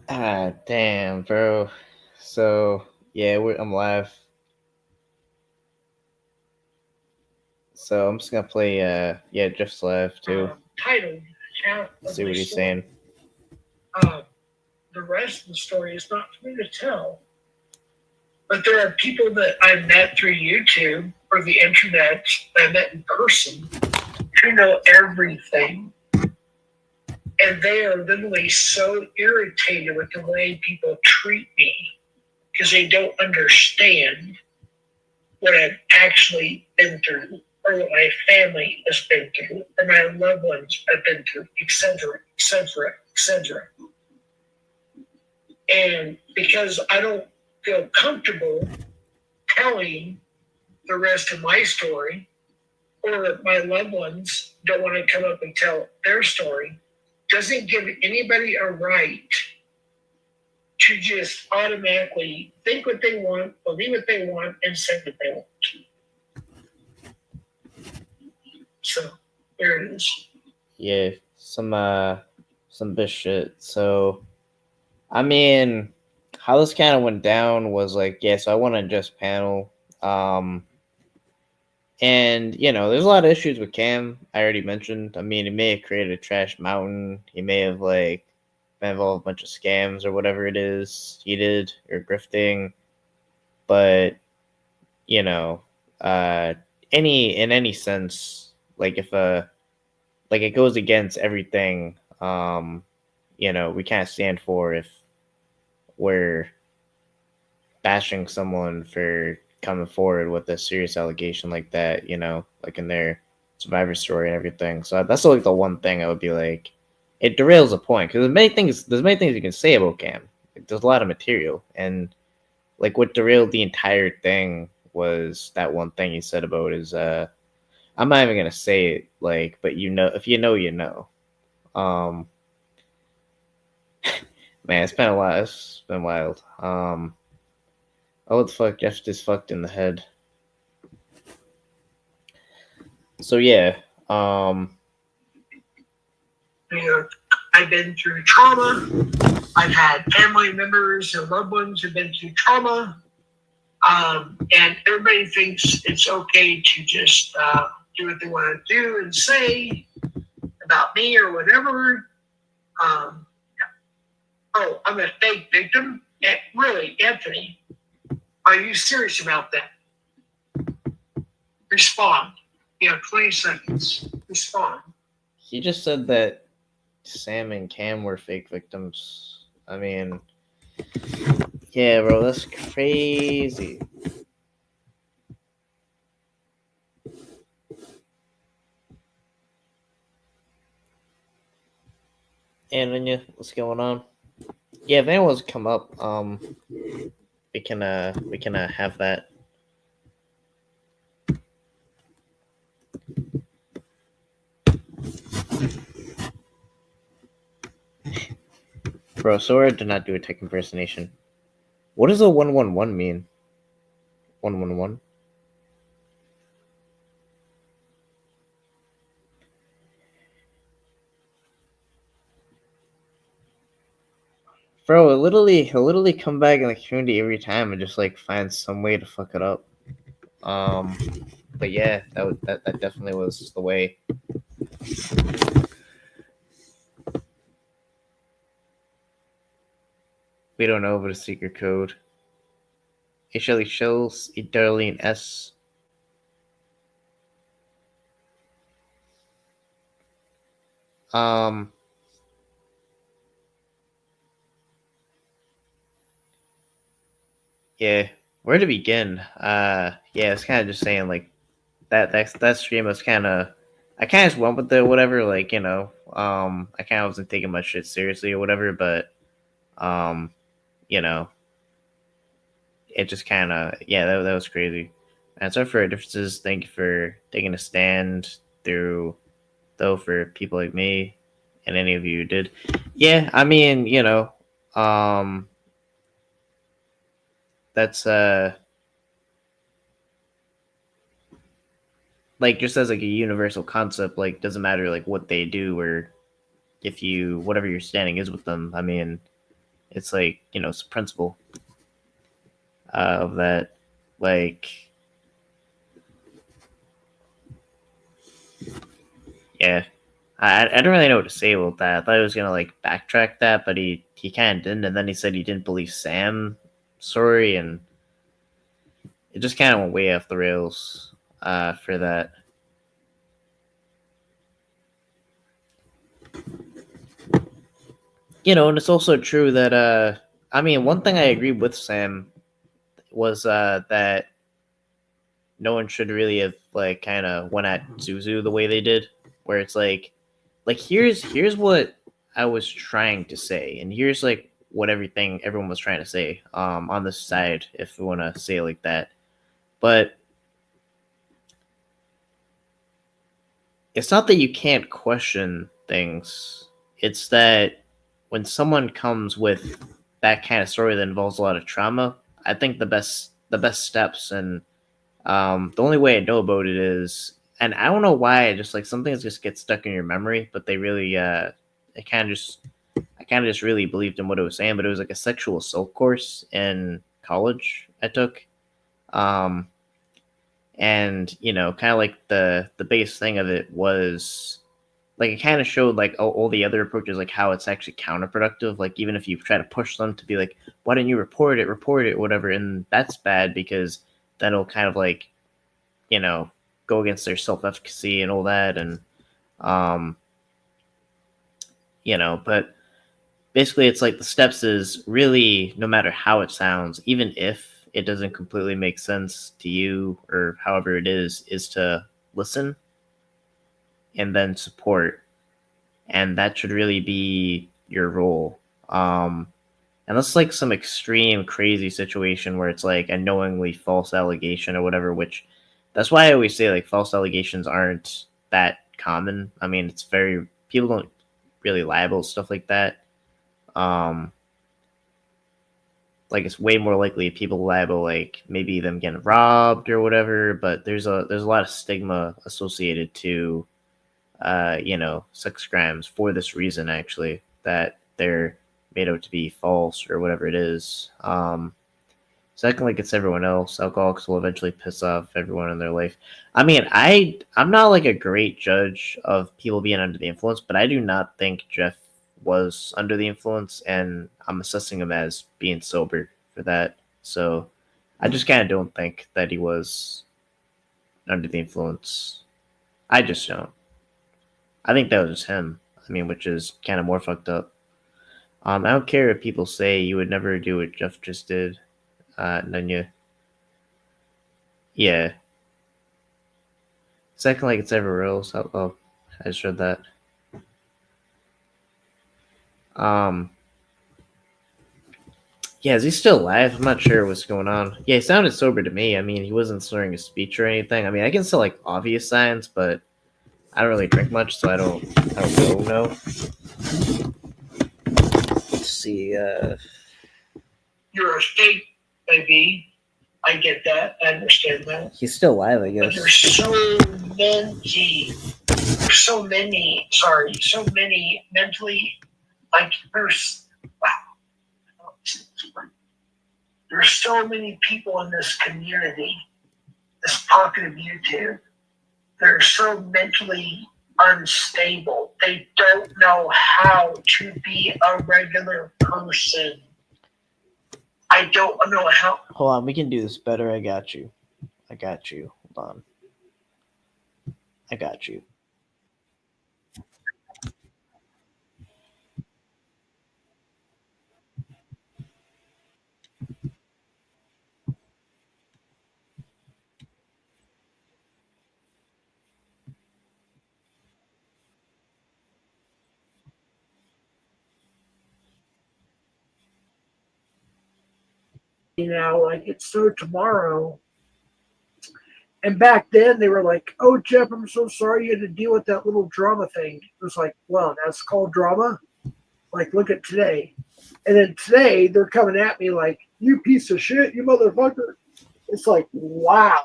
Ah, damn, bro. So yeah, I'm live. So I'm just gonna play. Yeah, Jeff's live too. Titled Half of See My what he's Story. saying. Uh, the rest of the story is not for me to tell, but there are people that I met through YouTube or the internet that I met in person who know everything, and they are literally so irritated with the way people treat me because they don't understand what I've actually been through, or what my family has been through, or my loved ones have been through, etc., etc., etc. And because I don't feel comfortable telling the rest of my story, or my loved ones don't want to come up and tell their story, doesn't give anybody a right to just automatically think what they want, believe what they want, and say what they want. So there it is. Yeah, some bitch shit. So I mean, how this kind of went down was like, yeah. So I went on just panel. Um, and there's a lot of issues with Cam. I already mentioned. I mean, he may have created a trash mountain. He may have like been involved in a bunch of scams or whatever it is he did or grifting. But you know, uh, any sense, like if like it goes against everything, we can't stand for if we're bashing someone for coming forward with a serious allegation like that, like in their survivor story and everything. So that's like the one thing I would be like, it derails the point because there's many things you can say about Cam. Like, there's a lot of material, and like what derailed the entire thing was that one thing he said about his I'm not even gonna say it, like, but if you know, you know. Um, man, it's been a while. It's been wild. Oh, what the fuck? Jeff just fucked in the head. So yeah. Um, You know, I've been through trauma. I've had family members and loved ones who've been through trauma. And everybody thinks it's okay to just do what they want to do and say about me or whatever. Um, oh, I'm a fake victim. Really, Anthony, are you serious about that? Respond. You have 20 seconds. Respond. he just said that Sam and Cam were fake victims. I mean, yeah, bro, that's crazy. And then yeah, what's going on? Yeah, if anyone's come up, we can have that. Bro, Sora did not do a tech impersonation. What does a 111 mean? 111? Bro, he'll literally come back in the community every time and just like find some way to fuck it up. Um, but yeah, that definitely was the way. We don't know about a secret code. Actually shows a Darlene S. Um, yeah, where to begin? Yeah, it's kind of just saying like that stream was kind of. I kind of just went with the whatever, like I kind of wasn't taking my shit seriously or whatever, but um, you know, it just kind of that was crazy. And sorry for our differences. Thank you for taking a stand through, though, for people like me and any of you who did. Yeah, I mean, um, that's like just as like a universal concept. Like, doesn't matter like what they do or if you whatever your standing is with them. I mean, it's like, it's a principle of that. Like, yeah, I don't really know what to say about that. I thought he was gonna like backtrack that, but he kind of didn't. And then he said he didn't believe Sam's story, and it just kind of went way off the rails for that. And it's also true that I mean, one thing I agreed with Sam was that no one should really have like kind of went at Zuzu the way they did, where it's like here's what I was trying to say, and here's like what everyone was trying to say on this side, if we want to say it like that. But it's not that you can't question things. It's that when someone comes with that kind of story that involves a lot of trauma, I think the best steps, and the only way I know about it is, and I don't know why, just like some things just get stuck in your memory, but they really, it kind of just, I kind of just really believed in what it was saying. But it was like a sexual assault course in college I took, um, and kind of like the biggest thing of it was like it kind of showed like all the other approaches, like how it's actually counterproductive. Like even if you try to push them to be like, why didn't you report it, whatever, and that's bad because that'll kind of like you know go against their self-efficacy and all that. And um but basically it's like the steps is really, no matter how it sounds, even if it doesn't completely make sense to you or however it is to listen and then support, and that should really be your role. And that's like some extreme crazy situation where it's like a knowingly false allegation or whatever, which that's why I always say like false allegations aren't that common. I mean, it's very, people don't really libel stuff like that. Um like it's way more likely people libel like maybe them getting robbed or whatever, but there's a lot of stigma associated to sex crimes for this reason, actually, that they're made out to be false or whatever it is. Second, like it's everyone else. Alcoholics will eventually piss off everyone in their life. I mean, I'm not like a great judge of people being under the influence, but I do not think Jeff was under the influence, and I'm assessing him as being sober for that. So I just kind of don't think that he was under the influence. I just don't. I think that was just him. I mean, which is kind of more fucked up. I don't care if people say you would never do what Jeff just did. Then yeah. Second, like it's everywhere else. Oh, I just read that. Um, yeah, is he still alive? I'm not sure what's going on. Yeah, he sounded sober to me. I mean, he wasn't slurring his speech or anything. I mean, I can still like obvious signs, but I don't really drink much, so I don't know. Let's see. You're a state, baby. I get that. I understand that. He's still alive, I But guess. so many mentally, like there's so many people in this community, this pocket of YouTube. They're so mentally unstable. They don't know how to be a regular person. I don't know how. Hold on, we can do this better. I got you. Hold on. I got you. Like it's so tomorrow. And back then they were like, "Oh, Jeff, I'm so sorry you had to deal with that little drama thing." It was like, "Well, that's called drama." Like, look at today. And then today they're coming at me like, "You piece of shit, you motherfucker." It's like, wow.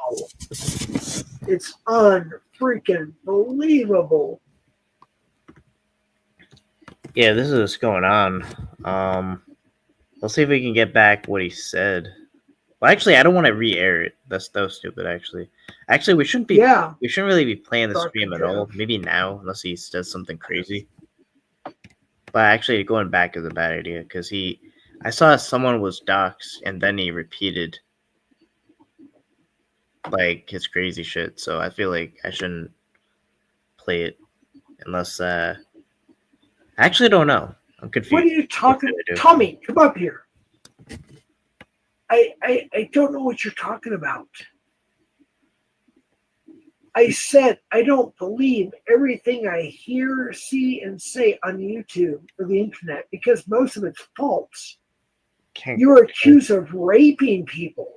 It's unfreaking believable. Yeah, this is what's going on. Let's see if we can get back what he said. Well, actually, I don't want to re-air it. That was stupid. Actually, we shouldn't be. Yeah. We shouldn't really be playing the Dr. stream at Jeff. all. Maybe now, unless he does something crazy. But actually, going back is a bad idea because I saw someone was doxxed and then he repeated like his crazy shit. So I feel like I shouldn't play it unless. I actually don't know. I'm confused. What are you talking about? Tommy, come up here. I don't know what you're talking about. I said I don't believe everything I hear, see, and say on YouTube or the internet because most of it's false. You're accused of raping people.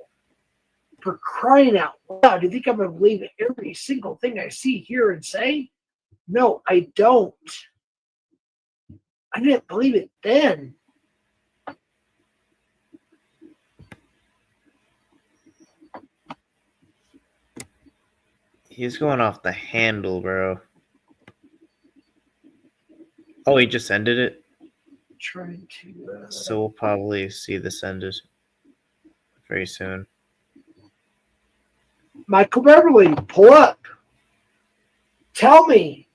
For crying out loud. Do you think I'm going to believe every single thing I see, hear, and say? No, I don't. I didn't believe it then. He's going off the handle, bro. Oh, he just ended it? Trying to. So we'll probably see this ended very soon. Michael Beverly, pull up. Tell me.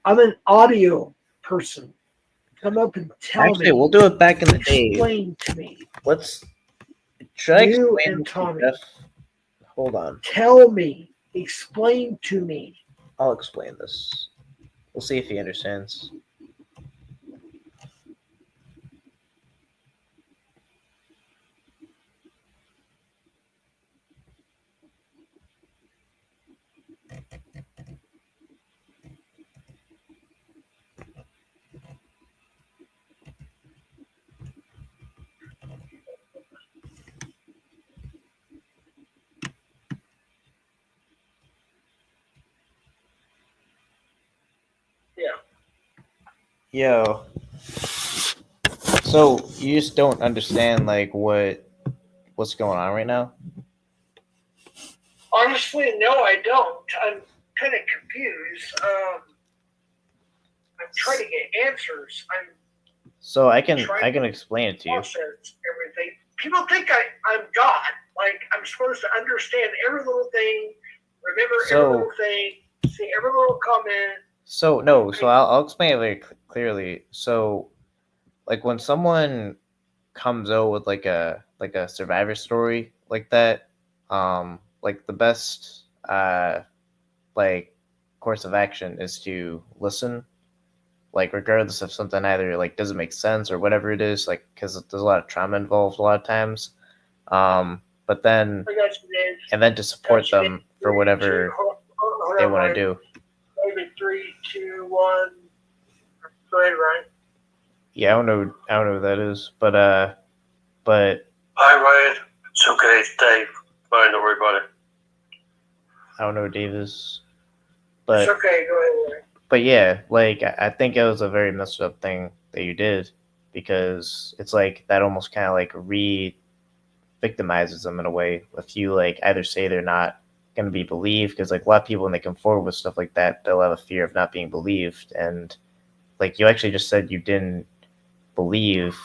I'm an audio person. Come up and tell me. Actually, we'll do it back in the day. Explain to me. Should I You explain and Tommy. Hold on. Tell me. Explain to me. I'll explain this. We'll see if he understands. Yo. So you just don't understand like what's going on right now? Honestly, no, I don't. I'm kind of confused. I'm trying to get answers. So I can explain it to you. Everything. People think I'm God. Like I'm supposed to understand every little thing, remember every little thing, see every little comment. So no, so I'll explain it very clearly. So, like when someone comes out with like a survivor story like that, like the best like course of action is to listen, like regardless if something either like doesn't make sense or whatever it is, like because there's a lot of trauma involved a lot of times. But then and then to support them for whatever they want to do. Maybe 3, 2, 1. Go ahead, Ryan. Yeah, I don't know what that is, but Hi Ryan, it's okay, it's Dave. Fine, don't worry about it. I don't know what Dave is. But it's okay, go ahead, Ryan. But yeah, like I think it was a very messed up thing that you did because it's like that almost kind of like re-victimizes them in a way. If you like either say they're not going to be believed, because like a lot of people when they come forward with stuff like that, they'll have a fear of not being believed, and like you actually just said you didn't believe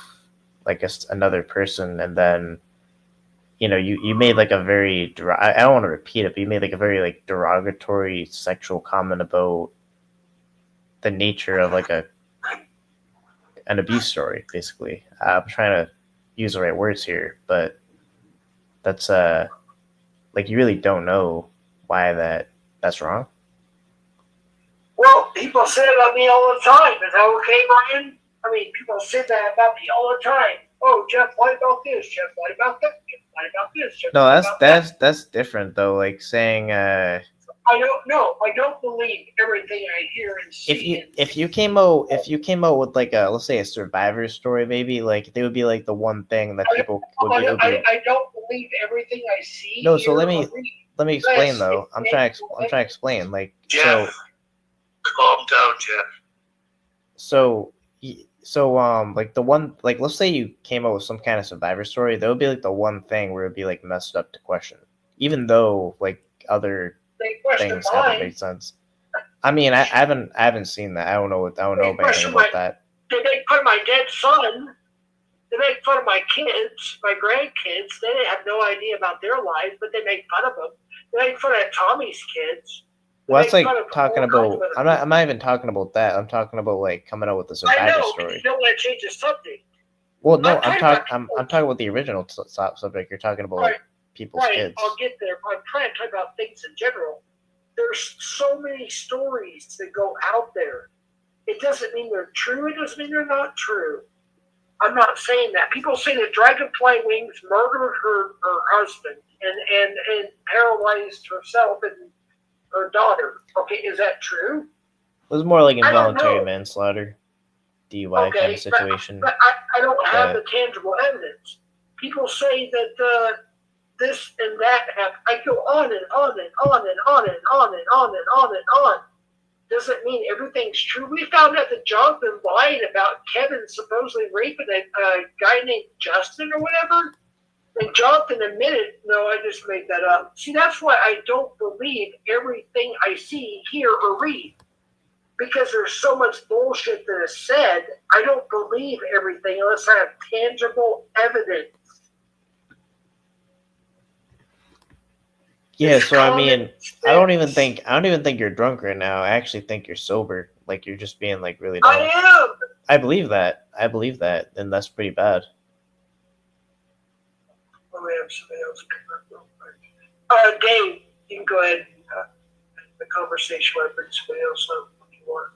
like another person, and then you made like a very I don't want to repeat it, but you made like a very like derogatory sexual comment about the nature of like an abuse story, basically. I'm trying to use the right words here, but that's like you really don't know why that's wrong. Well, people say it about me all the time. Is that okay, Ryan? I mean, people say that about me all the time. Oh, Jeff, what about this? Jeff, what about that? Jeff, what about this? Jeff, no, that's different though. Like saying I don't believe everything I hear and see. If you came out with like let's say a survivor story, maybe like they would be like the one thing that people would be. I don't believe everything I see. No, so let me explain though. I'm trying to explain. Like Jeff, so, calm down, Jeff. So like the one, like let's say you came up with some kind of survivor story, that would be like the one thing where it'd be like messed up to question, even though like other things haven't made sense. I mean, I haven't seen that. I don't know anything about that. Did they put my dead son? They make fun of my kids, my grandkids. They have no idea about their lives, but they make fun of them. They make fun of Tommy's kids. Well, that's like talking about. I'm not even talking about that. I'm talking about like coming out with a survivor story. You don't want to change the subject. Well, no, I'm talking about the original subject. You're talking about like people's kids. I'll get there. I'm trying to talk about things in general. There's so many stories that go out there. It doesn't mean they're true. It doesn't mean they're not true. I'm not saying that. People say that Dragonfly Wings murdered her husband and paralyzed herself and her daughter. Okay, is that true? It was more like involuntary manslaughter, DUI kind of situation. But I don't have the tangible evidence. People say that this and that happened. I go on and on and on and on and on and on and on and on. Doesn't mean everything's true. We found out that Jonathan lied about Kevin supposedly raping a guy named Justin or whatever. And Jonathan admitted, no, I just made that up. See, that's why I don't believe everything I see, hear, or read. Because there's so much bullshit that is said, I don't believe everything unless I have tangible evidence. Yeah, so I mean, I don't even think you're drunk right now. I actually think you're sober. Like you're just being like really dumb. I am. I believe that, and that's pretty bad. Let me have somebody else come up real quick. Dave, you can go ahead and have the conversation where I bring somebody else up if you want.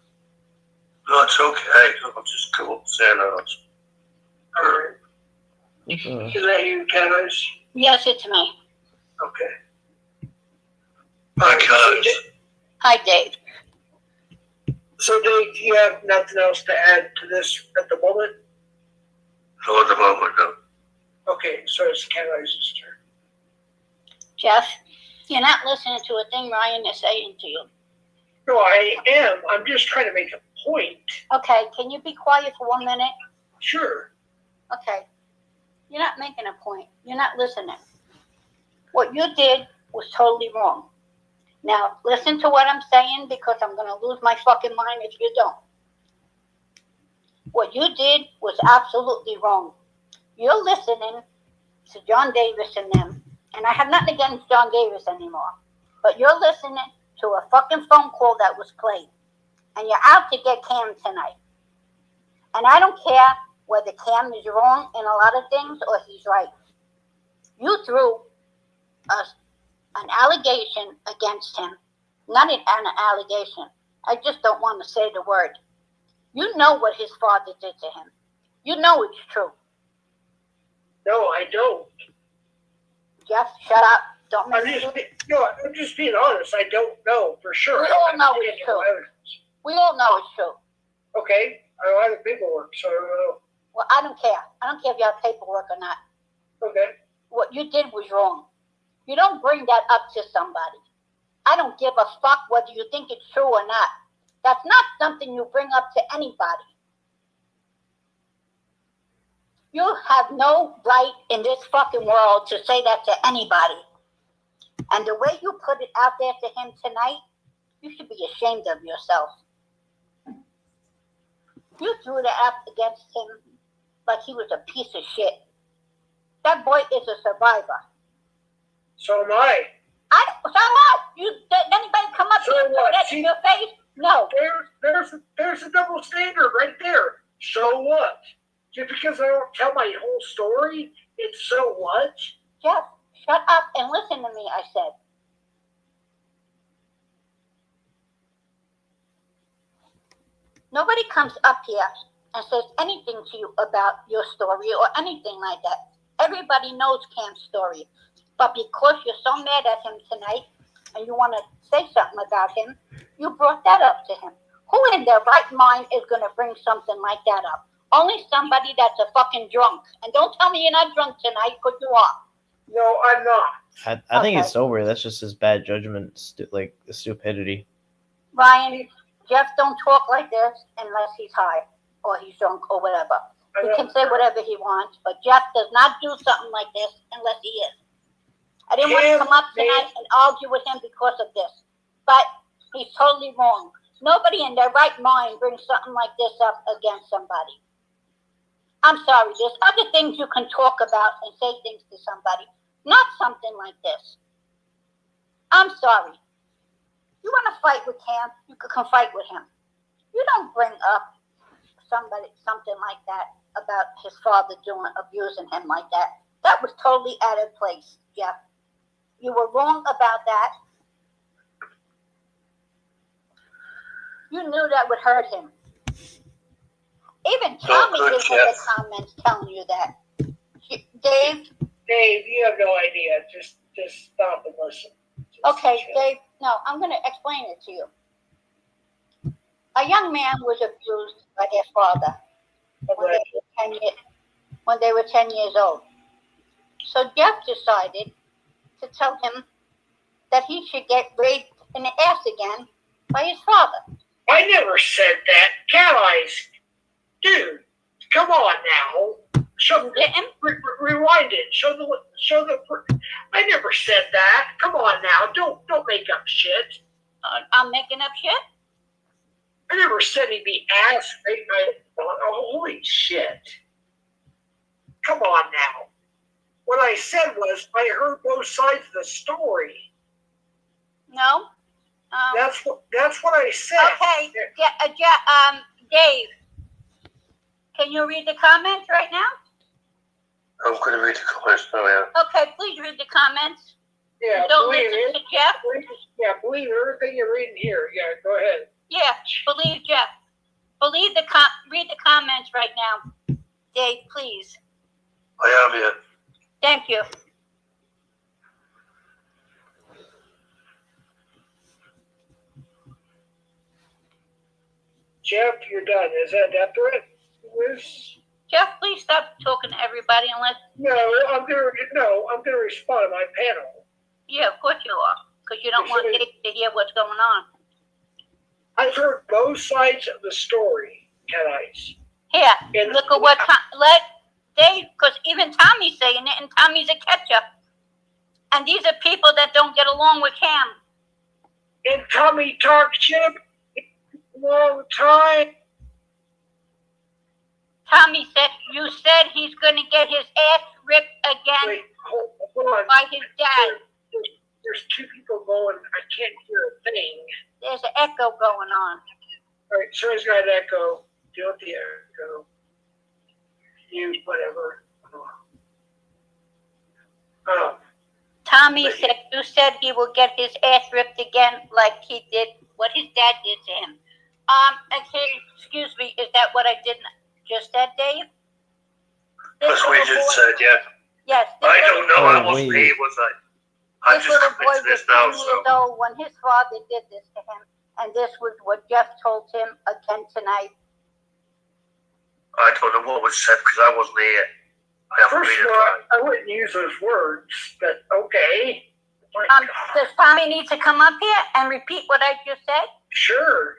No, it's okay. I'll just go up Santa House. All right. Mm-hmm. Is that you, Kevin? Yes, it's me. Okay. Hi, guys. Hi, Dave. So, Dave, do you have nothing else to add to this at the moment? No, at the moment, no. Okay, so it's Ken's turn. Jeff, you're not listening to a thing Ryan is saying to you. No, I am. I'm just trying to make a point. Okay, can you be quiet for 1 minute? Sure. Okay. You're not making a point. You're not listening. What you did was totally wrong. Now, listen to what I'm saying because I'm going to lose my fucking mind if you don't. What you did was absolutely wrong. You're listening to John Davis and them, and I have nothing against John Davis anymore, but you're listening to a fucking phone call that was played, and you're out to get Cam tonight. And I don't care whether Cam is wrong in a lot of things or he's right. You threw an allegation against him. Not an allegation. I just don't want to say the word. You know what his father did to him. You know it's true. No, I don't. Jeff, shut up. Don't make me. I'm just being honest. I don't know for sure. We all know it's true. We all know it's true. Okay. I don't have the paperwork, so I don't know. Well, I don't care. I don't care if you have paperwork or not. Okay. What you did was wrong. You don't bring that up to somebody. I don't give a fuck whether you think it's true or not. That's not something you bring up to anybody. You have no right in this fucking world to say that to anybody. And the way you put it out there to him tonight, you should be ashamed of yourself. You threw the act against him like he was a piece of shit. That boy is a survivor. So am I. So what? Did anybody come up here and put that in your face? No. There's a double standard right there. So what? Just because I don't tell my whole story, it's so what? Jeff, shut up and listen to me, I said. Nobody comes up here and says anything to you about your story or anything like that. Everybody knows Cam's story. But because you're so mad at him tonight and you want to say something about him, you brought that up to him. Who in their right mind is going to bring something like that up? Only somebody that's a fucking drunk. And don't tell me you're not drunk tonight, because you are. No, I'm not. I think he's sober. That's just his bad judgment, like stupidity. Ryan, Jeff don't talk like this unless he's high or he's drunk or whatever. He can say whatever he wants, but Jeff does not do something like this unless he is. I didn't want to come up tonight and argue with him because of this, but he's totally wrong. Nobody in their right mind brings something like this up against somebody. I'm sorry, there's other things you can talk about and say things to somebody, not something like this. I'm sorry. You want to fight with Cam, you can come fight with him. You don't bring up something like that about his father abusing him like that. That was totally out of place, Jeff. You were wrong about that. You knew that would hurt him. Even Tommy is in the comments telling you that. Dave, you have no idea. Just stop and listen. Okay, Dave, no, I'm going to explain it to you. A young man was abused by their father when they were 10 years old. So Jeff decided to tell him that he should get raped in the ass again by his father. I never said that. Cat Eyes. Dude, come on now. Rewind it. Show the. I never said that. Come on now. Don't make up shit. I'm making up shit? I never said he'd be ass raped. Holy shit. Come on now. What I said was I heard both sides of the story. No. That's what I said. Okay. Dave, can you read the comments right now? I'm going to read the comments now, yeah. Okay, please read the comments. Yeah, don't listen to Jeff. Believe everything you're reading here. Yeah, go ahead. Yeah, believe Jeff. Read the comments right now. Dave, please. I am, yeah. Thank you. Jeff, you're done. Is that it? Jeff, please stop talking to everybody and let. No, I'm gonna respond to my panel. Yeah, of course you are, because you don't want Dave to hear what's going on. I've heard both sides of the story, Cat Eyes. Here, and look at what let Dave, because even Tommy's saying it, and Tommy's a catcher. And these are people that don't get along with Cam. And Tommy talks shit all the time. Tommy said, you said he's going to get his ass ripped again. Wait, hold on. By his dad. There's two people going. I can't hear a thing. There's an echo going on. All right, so he's got an echo. Deal with the echo. Use whatever. Tommy said, you said he will get his ass ripped again like he did what his dad did to him. Okay, excuse me, is that what I did just said, Dave? That's what you just said, yeah. Yes. I don't know. I wasn't here, was I? I'm this just little boy coming to was this now, 10 years old when his father did this to him, and this was what Jeff told him again tonight. I don't know what was said because I wasn't here. First of all, I wouldn't use those words, but okay. Does Tommy need to come up here and repeat what I just said? Sure.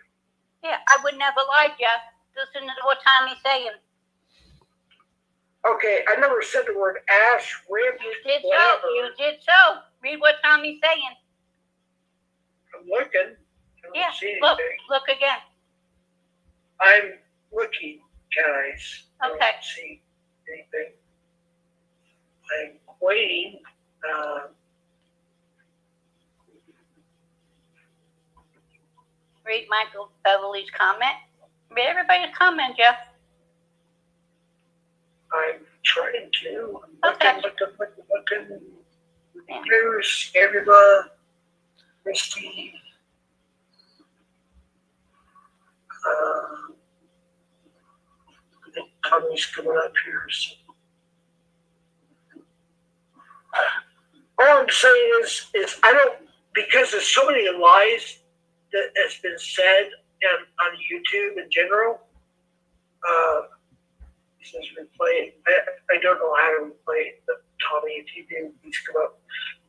Yeah, I would never lie, Jeff. Listen to what Tommy's saying. Okay, I never said the word ass, rib, You did whatever. so. You did so. Read what Tommy's saying. I'm looking. I don't see look anything. again. I'm looking, guys. I Okay. don't see anything. I'm waiting. Read Michael Beverly's comment. Read everybody's comment, Jeff. I'm trying to. Okay. Looking. Bruce, Angela, Christy. I think Tommy's coming up here. So. All I'm saying is I don't, because there's so many lies that has been said on YouTube in general. Since replay, I don't know how to replay the Tommy. If you do, please come up.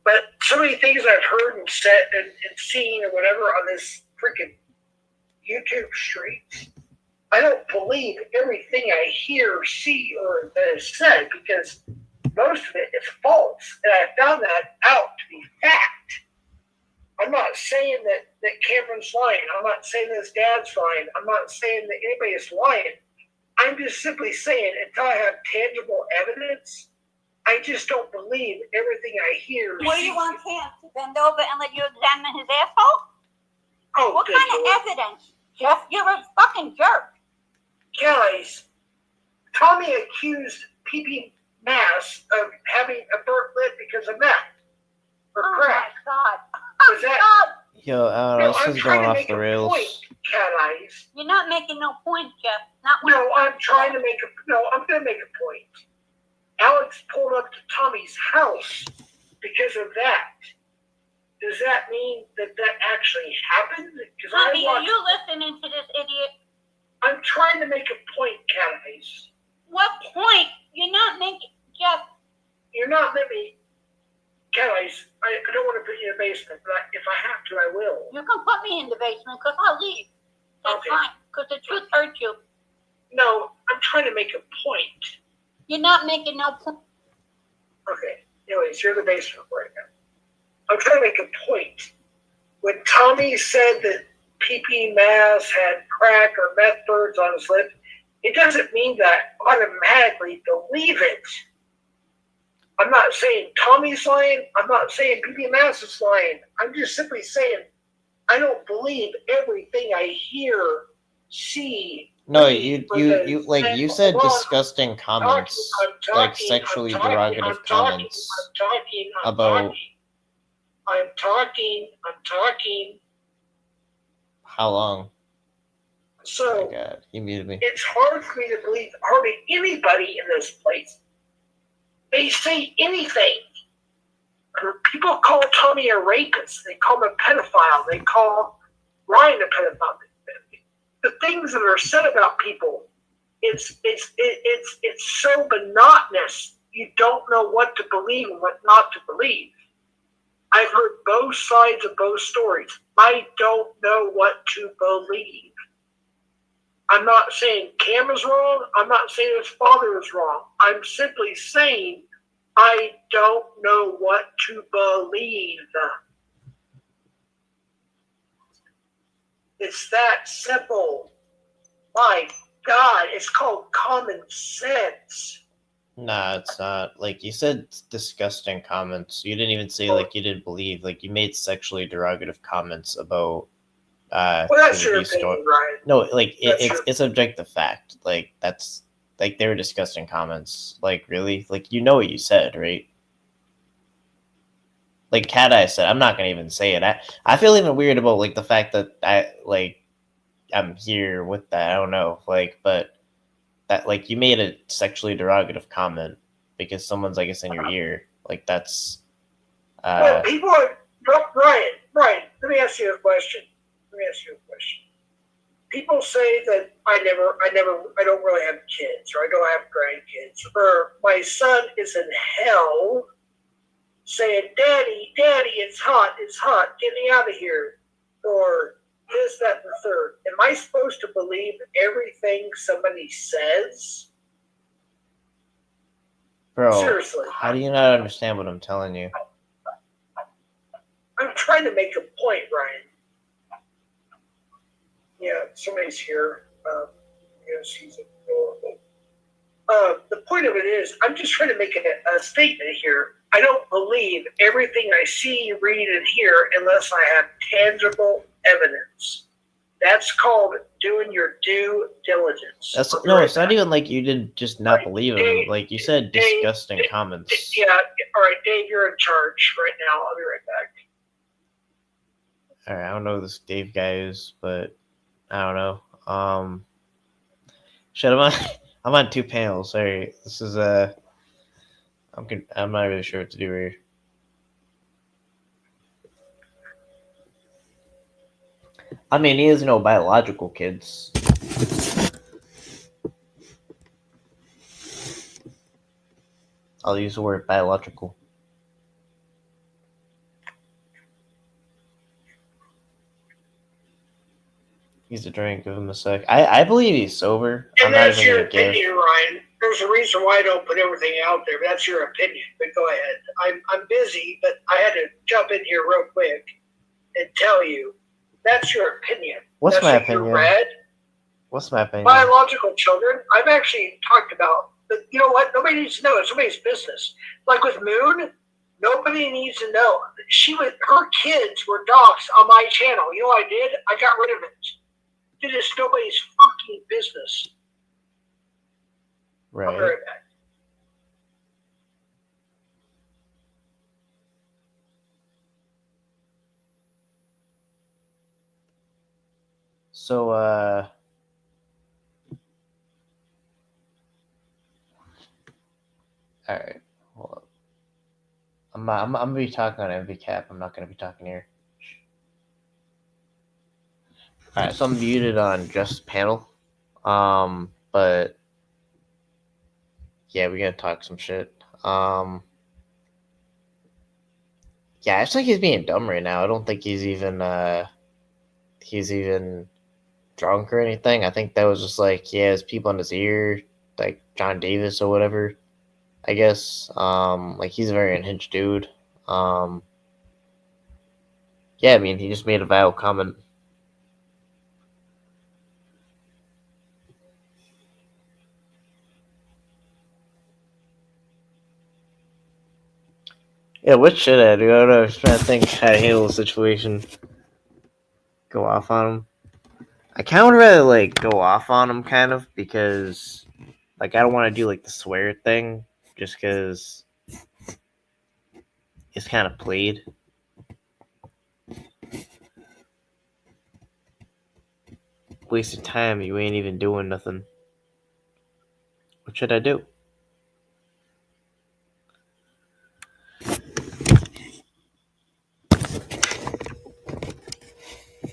But so many things I've heard and said and seen or whatever on this freaking YouTube street. I don't believe everything I hear, see, or that is said because most of it is false, and I found that out to be fact. I'm not saying that Cameron's lying. I'm not saying that his dad's lying. I'm not saying that anybody is lying. I'm just simply saying, until I have tangible evidence, I just don't believe everything I hear. What do you want Cam to bend over and let you examine his asshole? Oh, what kind of evidence, Jeff? You're a fucking jerk. Guys, Tommy accused PP Mass of having a burnt lip because of meth. Or crack. My God. Was that? Yo, this is going off the rails. Point, Cat Eyes. You're not making no point, Jeff. Not No, I'm trying to make I'm going to make a point. Alex pulled up to Tommy's house because of that. Does that mean that actually happened? Tommy, are you listening to this idiot? I'm trying to make a point, Cat Eyes. What point? You're not making, Jeff. You're not letting me. Cat Eyes, I don't want to put you in the basement, but if I have to, I will. You can put me in the basement because I'll leave. That's fine, because the truth hurts you. No, I'm trying to make a point. You're not making no point. Okay. Anyways, you're in the basement right now. I'm trying to make a point. When Tommy said that PP Mass had crack or meth birds on his lip, it doesn't mean that I automatically believe it. I'm not saying Tommy's lying. I'm not saying PP Mass is lying. I'm just simply saying I don't believe everything I hear, see. No, you like you said disgusting comments, like sexually derogative comments about. I'm talking. How long? So, oh my God, he muted me. It's hard for me to believe hardly anybody in this place. They say anything. People call Tommy a rapist. They call him a pedophile. They call Ryan a pedophile. The things that are said about people, it's so monotonous. You don't know what to believe and what not to believe. I've heard both sides of both stories. I don't know what to believe. I'm not saying Cam is wrong. I'm not saying his father is wrong. I'm simply saying I don't know what to believe. It's that simple. My God, it's called common sense. Nah, it's not. Like, you said disgusting comments. You didn't even say, like, you didn't believe. Like, you made sexually derogative comments about well, that's your opinion, Ryan. No, like, it's objective fact. Like, that's, like, they were disgusting comments. Like, really? Like, you know what you said, right? Like Cat Eye said, I'm not gonna even say it. I feel even weird about, like, the fact that I'm here with that. I don't know. Like, but that, like, you made a sexually derogative comment because someone's, I guess, in your ear. Like, that's well, people are Ryan, let me ask you a question. People say that I don't really have kids, or I don't have grandkids, or my son is in hell saying, Daddy, it's hot, get me out of here, or this, that, and the third. Am I supposed to believe everything somebody says? Bro, seriously. How do you not understand what I'm telling you? I'm trying to make a point, Ryan. Yeah, somebody's here. Yes, he's adorable. The point of it is, I'm just trying to make a statement here. I don't believe everything I see, read, and hear unless I have tangible evidence. That's called doing your due diligence. It's not even like you did just not believe him. Like, you said disgusting comments. Yeah, all right, Dave, you're in charge right now. I'll be right back. All right, I don't know who this Dave guy is, but I don't know. Shit, I'm on two panels. Sorry, this is I'm not really sure what to do here. I mean, he has no biological kids. I'll use the word biological. He's a drink. Give him a sec. I believe he's sober. And that's your opinion, Ryan. There's a reason why I don't put everything out there, but that's your opinion. But go ahead. I'm busy, but I had to jump in here real quick and tell you that's your opinion. What's my opinion? You read. What's my opinion? Biological children, I've actually talked about, but you know what? Nobody needs to know. It's nobody's business. Like with Moon, nobody needs to know. Her kids were doxxed on my channel. You know what I did? I got rid of it. It is nobody's fucking business. Right. I'll be right back. So, all right. Hold up. I'm gonna be talking on MVCap. I'm not gonna be talking here. All right, so I'm muted on just panel. But yeah, we're gonna talk some shit. Yeah, I just think he's being dumb right now. I don't think he's even drunk or anything. I think that was just like, yeah, his people in his ear, like John Davis or whatever. I guess. Like he's a very unhinged dude. Yeah, I mean, he just made a vile comment. Yeah, what should I do? I don't know. I'm just trying to think how to handle the situation. Go off on him. I kind of would rather like go off on him, kind of, because like I don't want to do like the swear thing, just because it's kind of played. Wasted time. You ain't even doing nothing. What should I do?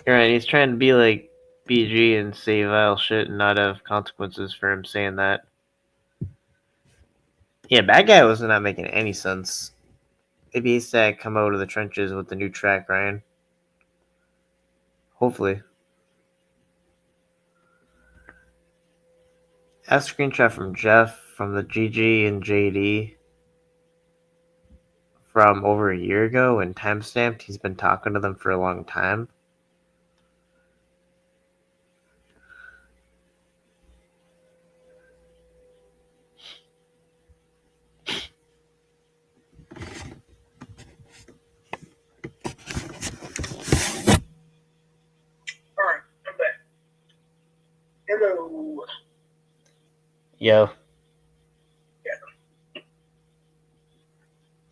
Alright, he's trying to be like BG and say vile shit and not have consequences for him saying that. Yeah, Bad Guy was not making any sense. Maybe he's to come out of the trenches with the new track, Ryan. Hopefully. A screenshot from Jeff from the GG and JD from over a year ago and timestamped. He's been talking to them for a long time. Alright, I'm back. Hello. Yo. Yeah.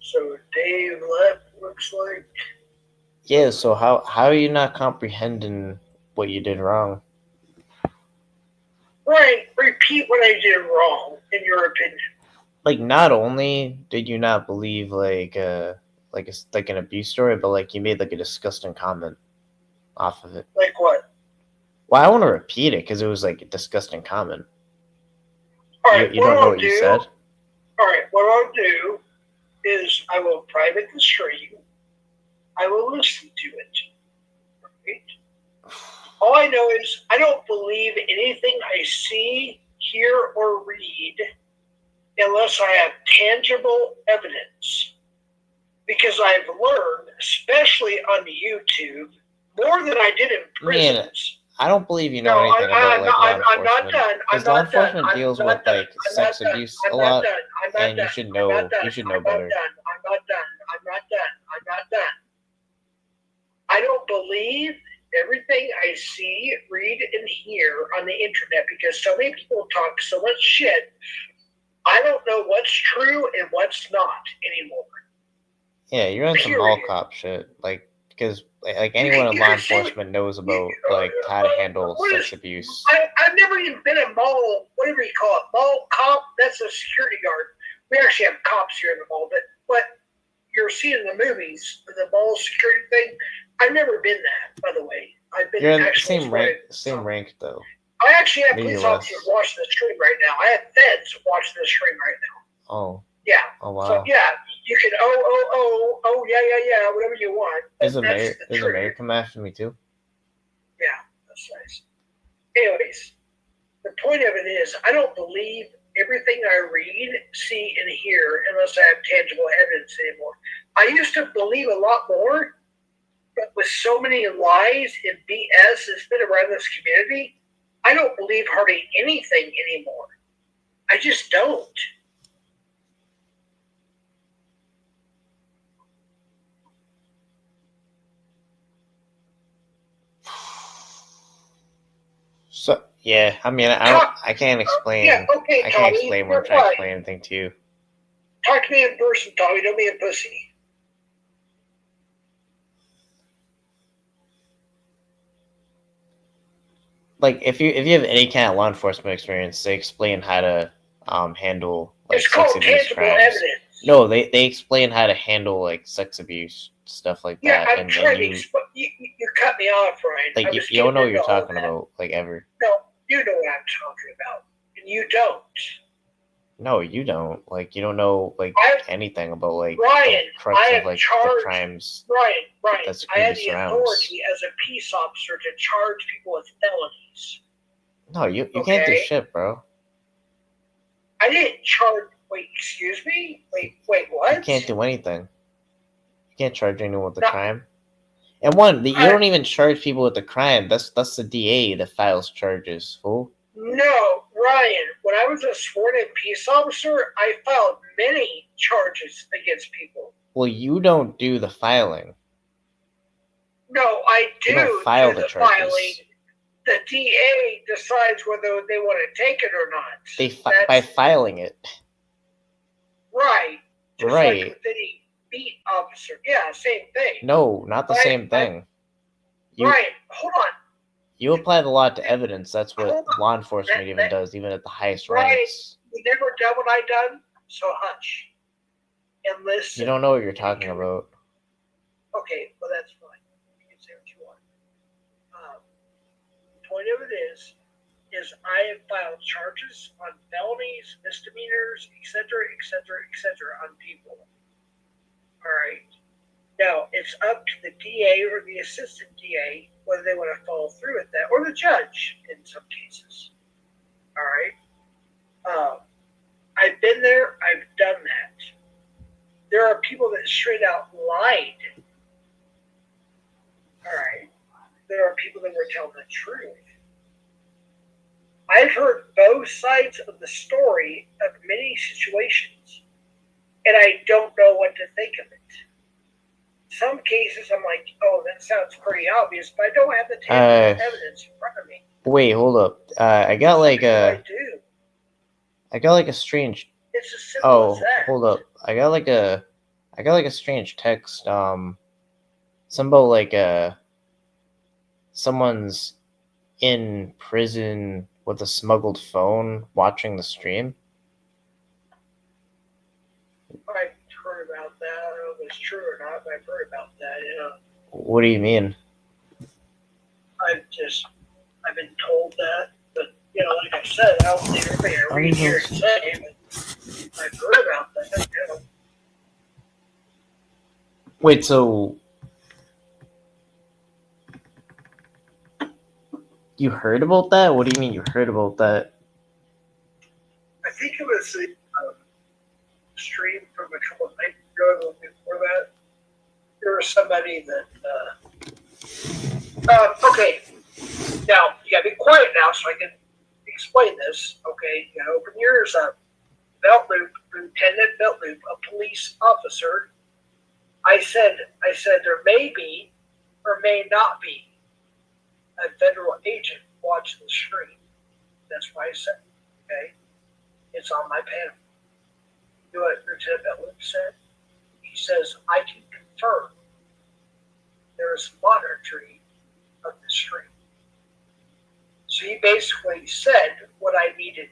So Dave left, looks like. Yeah, so how are you not comprehending what you did wrong? Right, repeat what I did wrong, in your opinion. Like, not only did you not believe like an abuse story, but like you made like a disgusting comment off of it. Like what? Well, I want to repeat it because it was like a disgusting comment. Alright, you don't know what you said? Alright, what I'll do is I will private the stream. I will listen to it. Right? All I know is I don't believe anything I see, hear, or read unless I have tangible evidence. Because I've learned, especially on YouTube, more than I did in prisons. I don't believe you know anything about like law enforcement. I'm not done. Because law enforcement deals with like sex abuse a lot, and you should know. You should know better. I'm not done. I don't believe everything I see, read, and hear on the internet because so many people talk so much shit. I don't know what's true and what's not anymore. Yeah, you're on some mall cop shit, like because like anyone in law enforcement knows about like how to handle sex abuse. I've never even been a mall, whatever you call it, mall cop. That's a security guard. We actually have cops here in the mall, but you're seeing in the movies the mall security thing. I've never been that, by the way. I've been. You're in the same rank though. I actually have police officers watching the stream right now. I have feds watching the stream right now. Oh. Yeah. Oh wow. So yeah, you can yeah, whatever you want. Does the mayor come after me too? Yeah, that's nice. Anyways, the point of it is I don't believe everything I read, see, and hear unless I have tangible evidence anymore. I used to believe a lot more, but with so many lies and BS that's been around this community, I don't believe hardly anything anymore. I just don't. So yeah, I mean, I can't explain. Yeah, okay, I can't Tommy, explain you're when I'm trying to fine. explain anything to you. Talk to me in person, Tommy. Don't be a pussy. Like if you have any kind of law enforcement experience, they explain how to handle like It's sex called abuse tangible crimes. evidence. No, they explain how to handle like sex abuse stuff like Yeah, that. I'm trying to explain. You cut me off, Ryan. Like I you was don't know what getting you're into all talking that. about, like ever. No, you know what I'm talking about, and you don't. No, you don't. Like you don't know like anything about like Ryan, the crux I of am like charged. the crimes Ryan, that I security had the surrounds. authority as a peace officer to charge people with felonies. No, you can't do shit, bro. I didn't charge. Wait, excuse me. Wait, what? You can't do anything. You can't charge anyone with the crime. And you don't even charge people with the crime. That's the DA that files charges, fool. No, Ryan. When I was a sworn-in peace officer, I filed many charges against people. Well, you don't do the filing. No, I do. You don't file the charges. Filing. The DA decides whether they want to take it or not. By filing it. Right. Just right. Like with any beat officer. Yeah, same thing. No, not the same thing. Right. Hold on. You apply the law to evidence. That's what law enforcement even does, even at the highest ranks. You never done what I done, so hush. And listen. You don't know what you're talking about. Okay, well that's fine. You can say what you want. The point of it is I have filed charges on felonies, misdemeanors, etc., on people. All right. Now, it's up to the DA or the assistant DA whether they want to follow through with that, or the judge in some cases. All right. I've been there. I've done that. There are people that straight out lied. All right. There are people that were telling the truth. I've heard both sides of the story of many situations, and I don't know what to think of it. Some cases I'm like, oh, that sounds pretty obvious, but I don't have the tangible evidence in front of me. Wait, hold up. I got like a strange. It's as simple as that. Hold up. I got like a strange text. Some about like someone's in prison with a smuggled phone watching the stream. I've heard about that. I don't know if it's true or not, but I've heard about that, yeah. What do you mean? I've been told that, but, like I said, I don't think everybody I read here and say, but I've heard about that, Wait, so you heard about that? What do you mean you heard about that? I think it was a stream from a couple of nights ago. Before that, there was somebody that. Okay, now you gotta be quiet now so I can explain this. Okay, you gotta open your ears up. Lieutenant Beltloop, a police officer. I said there may be or may not be a federal agent watching the stream. That's why I said, okay, it's on my panel. You know what Lieutenant Beltloop said? He says, I can confirm there is monitoring of the stream. So he basically said what I needed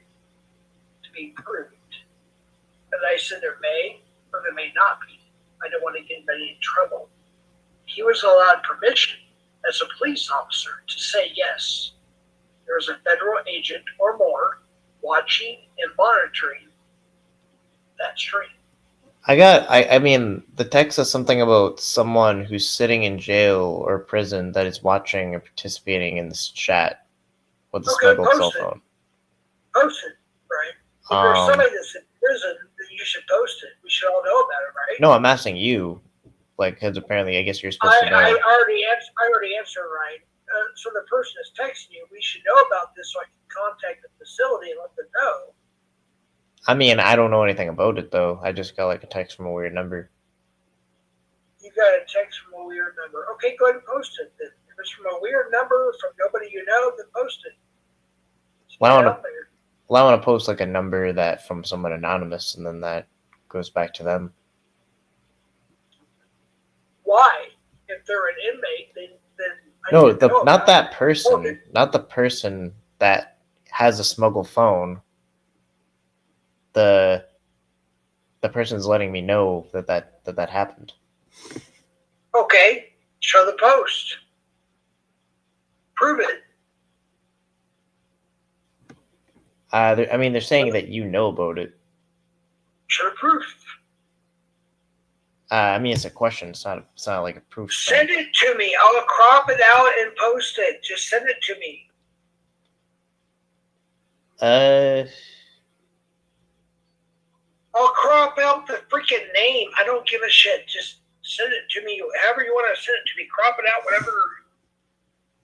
to be proved. And I said there may or there may not be. I don't want to get anybody in trouble. He was allowed permission as a police officer to say yes, there is a federal agent or more watching and monitoring that stream. I mean, the text says something about someone who's sitting in jail or prison that is watching or participating in this chat with a smuggled cell phone. Post it, right? If there's somebody that's in prison, then you should post it. We should all know about it, right? No, I'm asking you. Like, because apparently, I guess you're supposed to know. I already answered, right? so the person is texting you, we should know about this so I can contact the facility and let them know. I mean, I don't know anything about it though. I just got like a text from a weird number. You got a text from a weird number. Okay, go ahead and post it then. If it's from a weird number from nobody you know, then post it. Well, I want to post like a number that from someone anonymous, and then that goes back to them. Why? If they're an inmate, then no, not that person, not the person that has a smuggle phone. The person's letting me know that happened. Okay, show the post. Prove it. I mean, they're saying that you know about it. Show proof. I mean, it's a question. It's not like a proof. Send it to me. I'll crop it out and post it. Just send it to me. I'll crop out the freaking name. I don't give a shit. Just send it to me. However you want to send it to me. Crop it out. Whatever.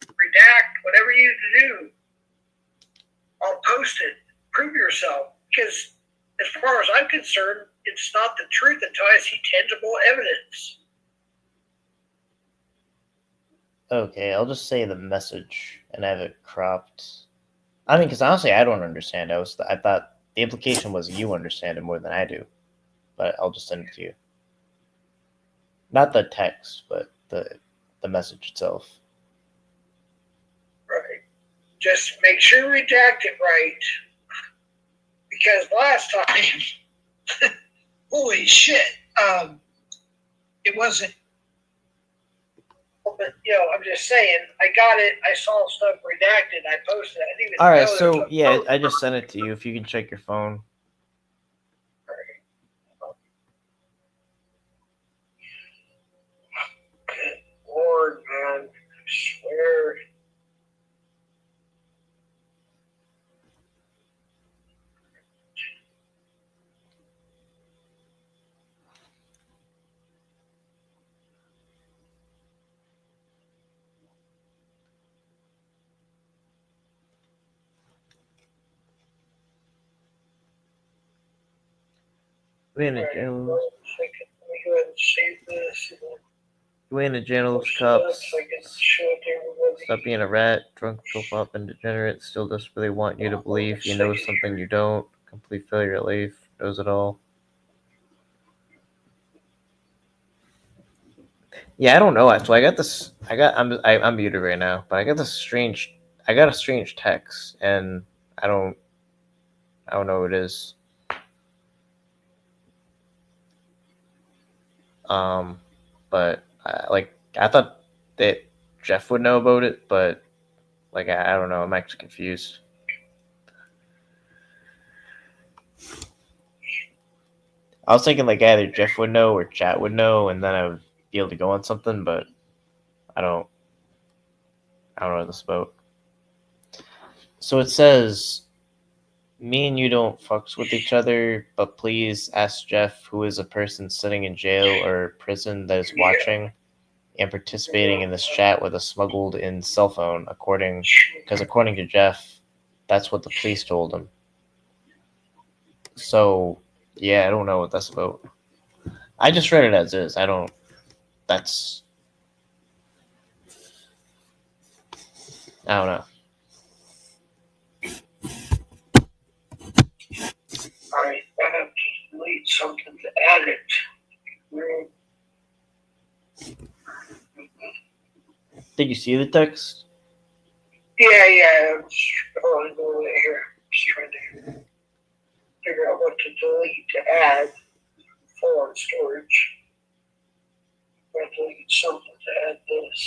Redact. Whatever you need to do. I'll post it. Prove yourself. Because as far as I'm concerned, it's not the truth until I see tangible evidence. Okay, I'll just say the message and have it cropped. I mean, because honestly, I don't understand. I thought the implication was you understand it more than I do, but I'll just send it to you. Not the text, but the message itself. Right. Just make sure you redact it right. Because last time, holy shit, it wasn't. But I'm just saying, I got it. I saw stuff redacted. I posted it. I didn't even all right, know so yeah, I just sent it to you. If you can check your phone. Good Lord, man, I swear. Dwayne Jones. Let me go ahead and save this. Dwayne Jones cups. Stop being a rat, drunk, flip-flop, and degenerate. Still desperately want you to believe you know something you don't. Complete failure at life. Knows it all. Yeah, I don't know. So I got this. I'm muted right now, but I got a strange text, and I don't know what it is. But I thought that Jeff would know about it, but I don't know. I'm actually confused. I was thinking either Jeff would know or chat would know, and then I would be able to go on something, but I don't know what this is about. So it says, me and you don't fucks with each other, but please ask Jeff, who is a person sitting in jail or prison that is watching and participating in this chat with a smuggled in cell phone, according to Jeff, that's what the police told him. So, yeah, I don't know what that's about. I just read it as is. I don't know. Alright, I have to delete something to add it. Did you see the text? Yeah. I'm just going here. Just trying to figure out what to delete to add for storage. I have to delete something to add this.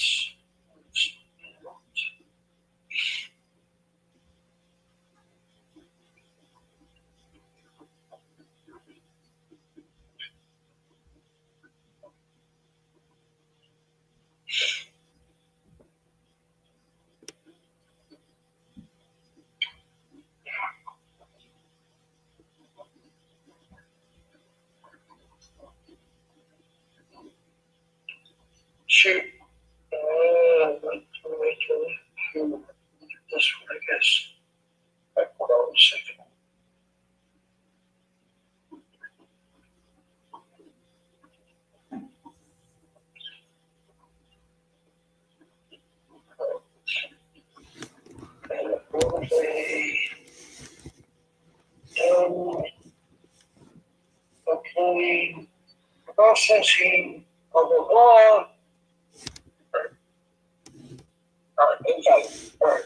Shoot. Wait. handling, processing, blah, blah, blah. Okay. All right.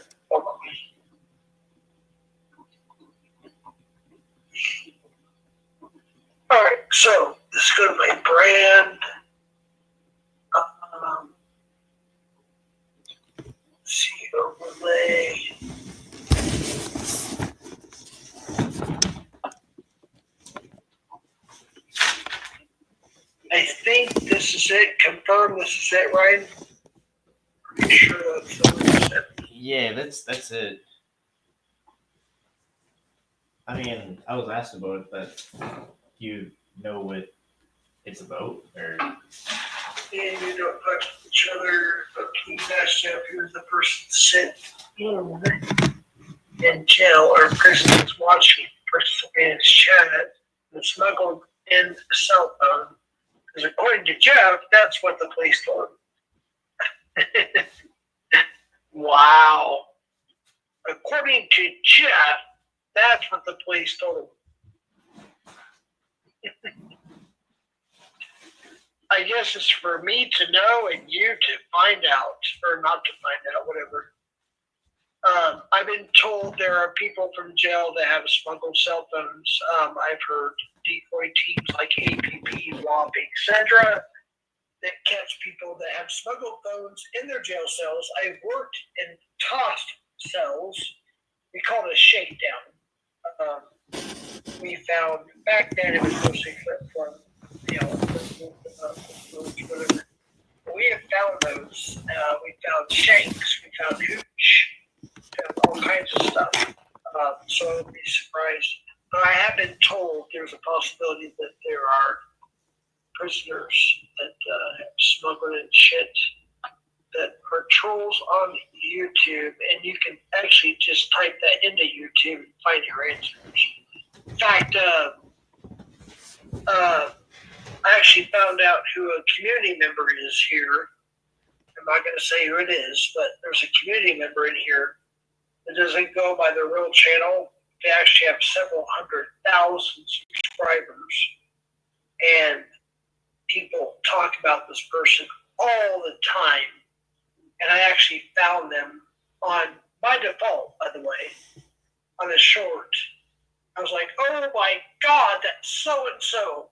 All right, so this is going to my brand. See, overlay. I think this is it. Confirm this is it, Ryan? Pretty sure that's it. Yeah, that's it. I mean, I was asked about it, but you know what it's about, or And you don't touch each other, but please ask Jeff who's the person sent in jail or prison is watching participant chat and smuggled in a cell phone. Because according to Jeff, that's what the police told him. Wow. According to Jeff, that's what the police told him. I guess it's for me to know and you to find out, or not to find out, whatever. I've been told there are people from jail that have smuggled cell phones. I've heard decoy teams like APP, WAP, etc. that catch people that have smuggled phones in their jail cells. I've worked in tossed cells. We call it a shakedown. We found, back then it was mostly from, whatever. We have found those. We found shanks. We found hooch. We found all kinds of stuff. So I would be surprised. But I have been told there's a possibility that there are prisoners that have smuggled in shit that are trolls on YouTube, and you can actually just type that into YouTube and find your answers. In fact, I actually found out who a community member is here. I'm not going to say who it is, but there's a community member in here that doesn't go by their real channel. They actually have several 100,000 subscribers, and people talk about this person all the time. And I actually found them on, by default, by the way, on a short. I was like, oh my God, that's so-and-so.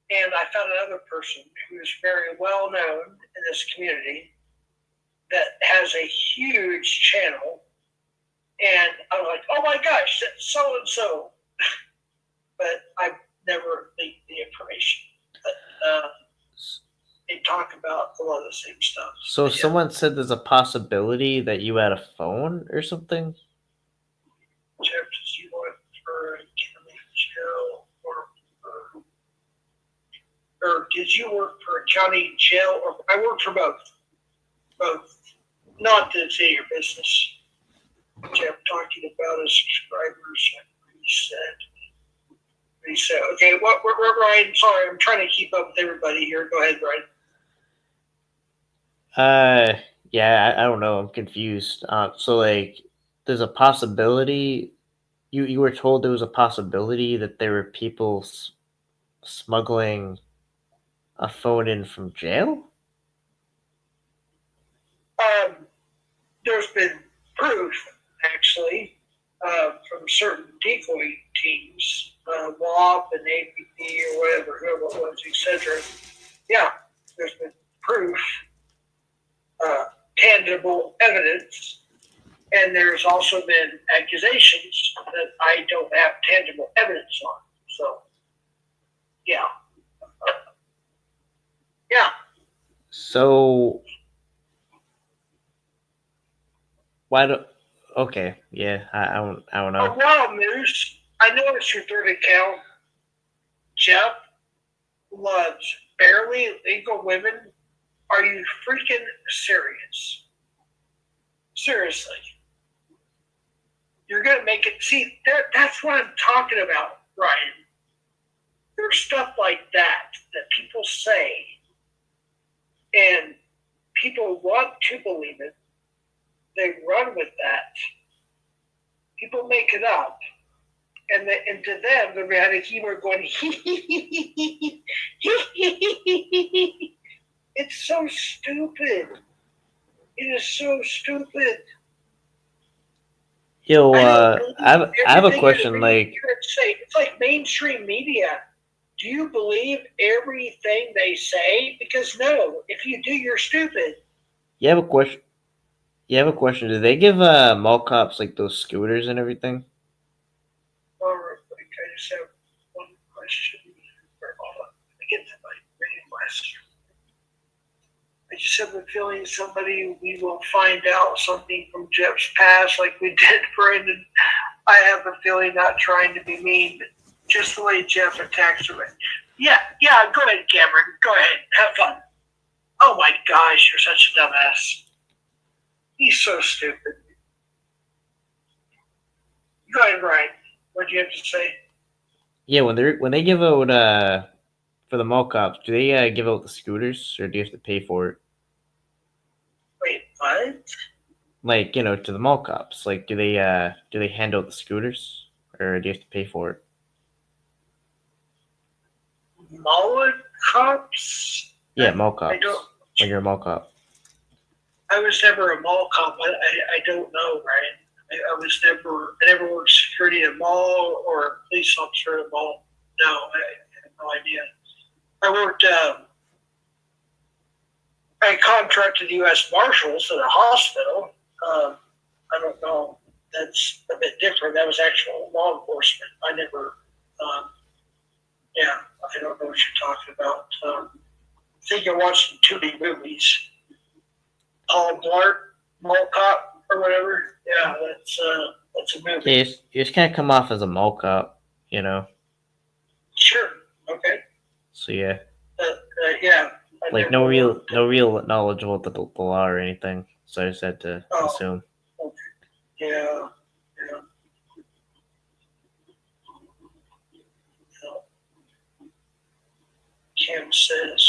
And I found another person who's very well known in this community that has a huge channel. And I was like, oh my gosh, that's so-and-so. But I've never leaked the information. But they talk about a lot of the same stuff. so Yeah. someone said there's a possibility that you had a phone or something. Jeff, does you work for a county jail or did you work for a county jail? Or I worked for both. Both. Not to say your business. Jeff talking about his subscribers. He said, okay, what, Ryan? Sorry, I'm trying to keep up with everybody here. Go ahead, Ryan. Yeah, I don't know. I'm confused. So like, there's a possibility. You were told there was a possibility that there were people smuggling a phone in from jail. There's been proof, actually, from certain decoy teams, WAP and APP or whatever, whoever it was, etc. Yeah, there's been proof, tangible evidence, and there's also been accusations that I don't have tangible evidence on. So, yeah. Yeah. So why do? Okay, yeah, I don't know. Well, Moose, I know it's your third account. Jeff loves barely legal women. Are you freaking serious? Seriously. You're going to make it. See, that's what I'm talking about, Ryan. There's stuff like that people say, and people want to believe it. They run with that. People make it up. and to them, they're having humor going, It's so stupid. It is so stupid. Yo, I don't believe I have a everything question. you Like, hear it say. It's like mainstream media. Do you believe everything they say? Because no, if you do, you're stupid. you have a question. You have a question. Do they give mall cops like those scooters and everything? Or I just have one question. I get to my reading question. I just have a feeling we will find out something from Jeff's past, like we did Brendan. I have a feeling, not trying to be mean, but just the way Jeff attacks him. Yeah, go ahead, Cameron. Go ahead. Have fun. Oh my gosh, you're such a dumbass. He's so stupid. Go ahead, Brian. What do you have to say? Yeah, when they give out for the mall cops, do they give out the scooters or do you have to pay for it? Wait, what? Like, to the mall cops, like do they hand out the scooters or do you have to pay for it? Mall cops? Yeah, mall cops. I don't. When you're a mall cop. I was never a mall cop. I don't know, right? I never worked security at a mall or a police officer at a mall. No, I have no idea. I worked, I contracted U.S. Marshals at a hospital. I don't know. That's a bit different. That was actual law enforcement. I never, I don't know what you're talking about. I think you're watching too many movies. Paul Blart, Mall Cop, or whatever. Yeah, that's a movie. Yeah, you just can't come off as a mall cop, Sure. Okay. So yeah, Yeah. like no real knowledge about the law or anything. So I just had to assume. Okay. Yeah. Kim says,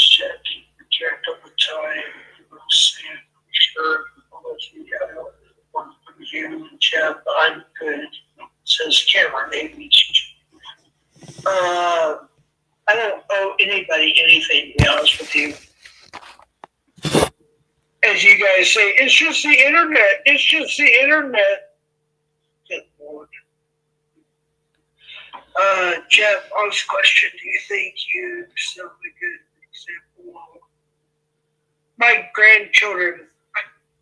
check over time. Sure. You, Jeff, I'm good. Says Cameron, maybe. I don't owe anybody anything, to be honest with you. As you guys say, it's just the internet. It's just the internet. Good Lord. Jeff, honest question. Do you think you set a good example? My grandchildren,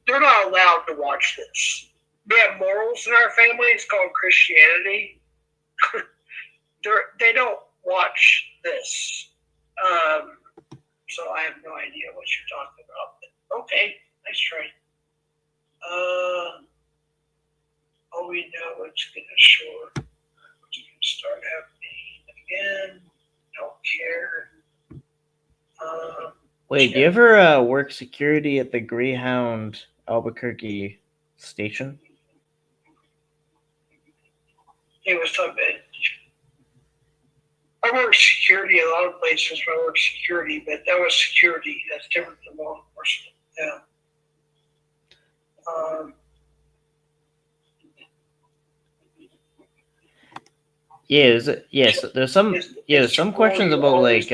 they're not allowed to watch this. We have morals in our family. It's called Christianity. They don't watch this. So I have no idea what you're talking about. But okay, nice try. All we know it's gonna short. You can start happening again. Don't care. Wait, do you ever work security at the Greyhound Albuquerque station? Hey, what's up, man? I work security a lot of places where I work security, but that was security. That's different than law enforcement. Yeah. Yes. There's some questions about like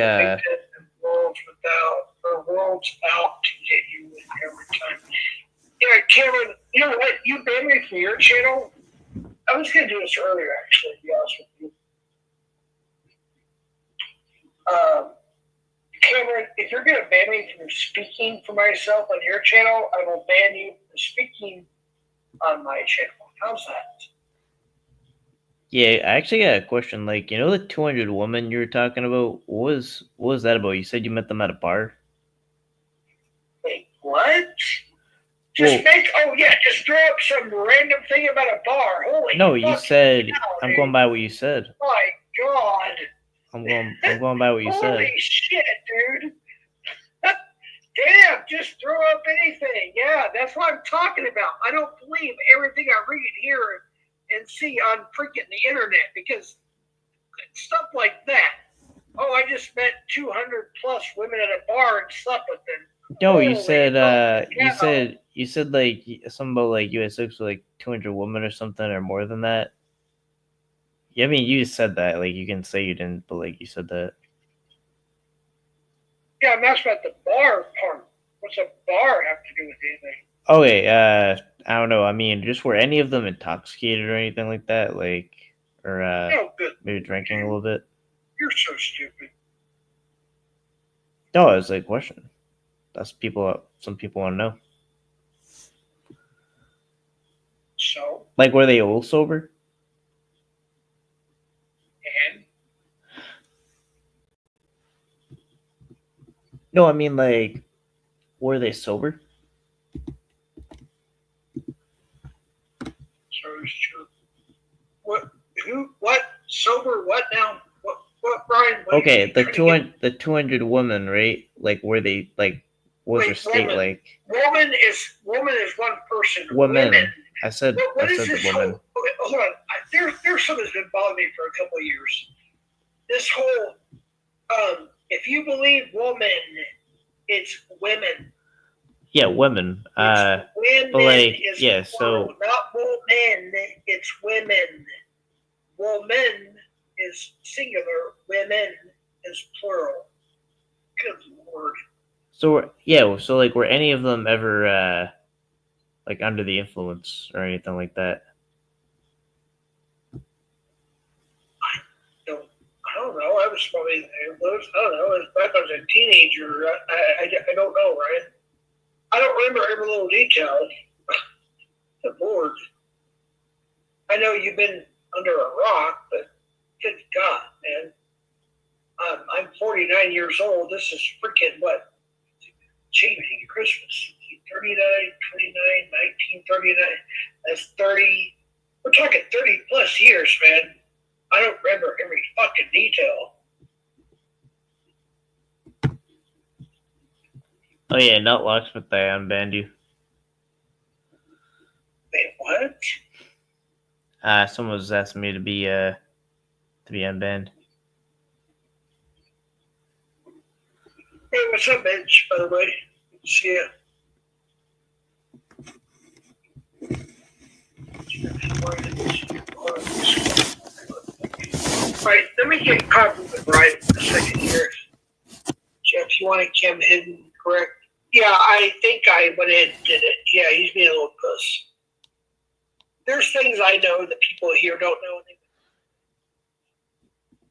world's out to get you every time. Yeah, Cameron, you know what? You banned me from your channel. I was going to do this earlier, actually, to be honest with you. Cameron, if you're going to ban me from speaking for myself on your channel, I will ban you from speaking on my channel. How's that? Yeah, I actually got a question. Like, the 200 women you were talking about. What was that about? You said you met them at a bar. Wait, what? Just throw up some random thing about a bar. Holy no, you said cow, I'm dude. going by what you said. My God. I'm going by what you said. Holy shit, dude. Damn, just throw up anything. Yeah, that's what I'm talking about. I don't believe everything I read here and see on freaking the internet because stuff like that. Oh, I just met 200 plus women at a bar and slept with them. No, you said you said like something about like US6 with like 200 women or something or more than that. Yeah, I mean, you said that. Like, you can say you didn't, but like, you said that. Yeah, I'm asking about the bar part. What's a bar have to do with anything? Okay, I don't know. I mean, just were any of them intoxicated or anything like that? Like, or Oh, good. maybe drinking a little bit? You're so stupid. No, it's like a question. That's people. Some people want to know. So, Like, were they all sober? and No, I mean, like, were they sober? so it's true. What? Who? What? Sober? What now? What, Brian? What Okay, are you trying to get? the 200 women, right? Like, were they like? What was their Wait, state woman. like? Woman is one person. Women. Women. I said What is the this woman. whole? Okay, hold on. There's something that's been bothering me for a couple of years. This whole, if you believe woman, it's women. Yeah, women. It's women but like, is yeah. plural, So not woman. It's women. Woman is singular. Women is plural. Good lord. yeah. So like, were any of them ever like under the influence or anything like that? I don't know. I was probably I don't know. It was back when I was a teenager. I don't know, right? I don't remember every little detail. Good lord. I know you've been under a rock, but good God, man. I'm 49 years old. This is freaking what? Gee, Christmas. 39, 29, 1939. That's 30. We're talking 30 plus years, man. I don't remember every fucking detail. Oh yeah, not locksmith. I unbanned you. Wait, what? Someone was asking me to be unbanned. Hey, what's up, Mitch, by the way? Good to see you. Right, let me get caught with right in a second here. Jeff, you want to Kim Hidden, correct? Yeah, I think I went in and did it. Yeah, he's being a little puss. There's things I know that people here don't know.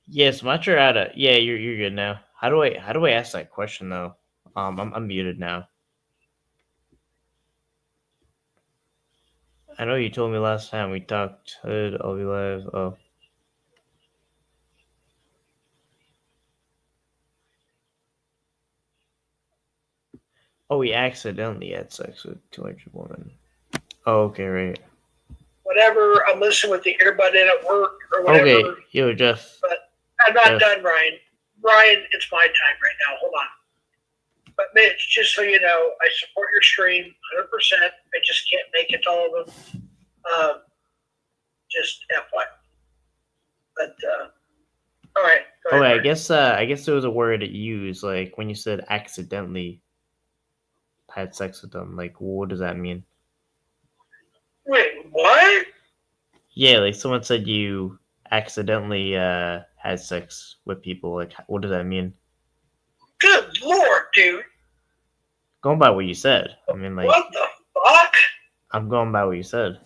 Yes, I'm not sure how to. Yeah, you're good now. How do I ask that question though? I'm muted now. I know you told me last time we talked. I'll be live. Oh. Oh, we accidentally had sex with 200 women. Oh, okay, right. Whatever, I'm listening with the earbud in at work or whatever. Okay, yo, Jeff. But I'm not done, Ryan. Ryan, it's my time right now. Hold on. But Mitch, just so you know, I support your stream 100%. I just can't make it to all of them. Just FYI. But all right. Okay, I guess there was a word that you used, like when you said accidentally had sex with them. Like, what does that mean? Wait, what? Yeah, like someone said you accidentally had sex with people. Like, what does that mean? Good lord, dude. Going by what you said. I mean, like, what the fuck? I'm going by what you said.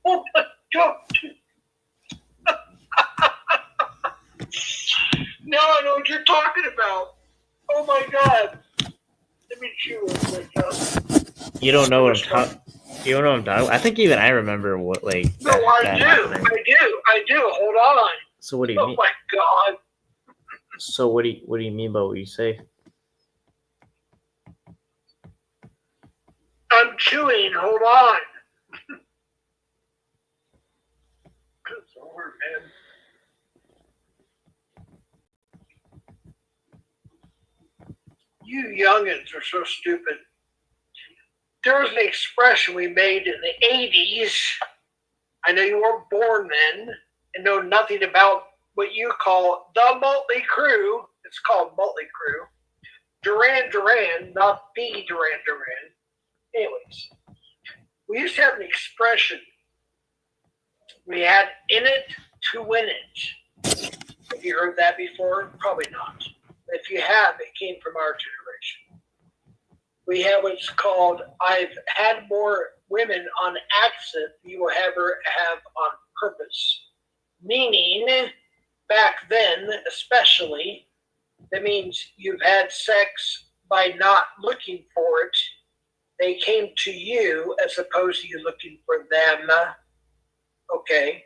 Oh my god. Now I know what you're talking about. Oh my god. Let me chew real quick. You don't know what I'm talking. You don't know what I'm talking. I think even I remember what like. No, I do. Hold on. So what do you mean? Oh my god. So what do you mean by what you say? I'm chewing. Hold on. Good lord, man. You youngins are so stupid. There was an expression we made in the 80s. I know you weren't born then and know nothing about what you call the Motley Crew. It's called Motley Crew. Duran Duran, not the Duran Duran. Anyways, we used to have an expression We had in it to win it. Have you heard that before? Probably not. If you have, it came from our generation. We have what's called, I've had more women on accident than you will ever have on purpose. Meaning, back then especially, that means you've had sex by not looking for it. They came to you as opposed to you looking for them. Okay,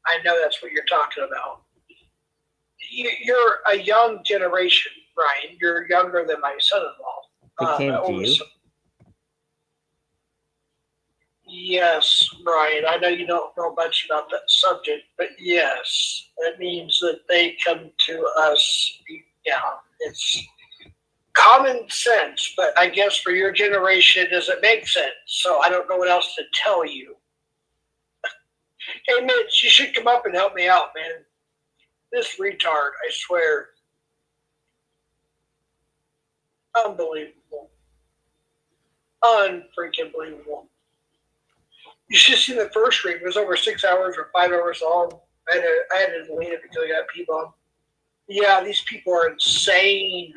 I know that's what you're talking about. You're a young generation, Brian. You're younger than my son-in-law. They came to you? Yes, Brian. I know you don't know much about that subject, but yes, that means that they come to us. Yeah, it's common sense, but I guess for your generation, it doesn't make sense. So I don't know what else to tell you. Hey, Mitch, you should come up and help me out, man. This retard, I swear. Unbelievable. Unfreaking believable. You should see the first stream. It was over 6 hours or 5 hours long. I had to delete it because I got P-bomb. Yeah, these people are insane.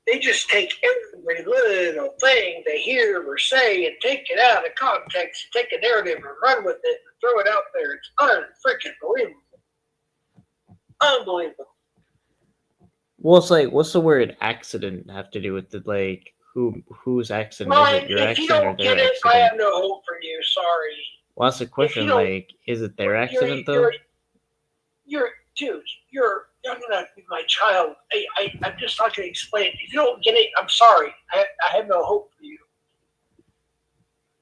They just take every little thing they hear or say and take it out of context, take a narrative and run with it and throw it out there. It's unfreaking believable. Unbelievable. Well, it's like, what's the word accident have to do with the, like, whose accident is it? Your if you accident or don't their get it, I accident? have no hope for you. Sorry. Well, that's the question. Like, is it their accident though? Dude, you're young enough to be my child. I'm just not going to explain it. If you don't get it, I'm sorry. I have no hope for you.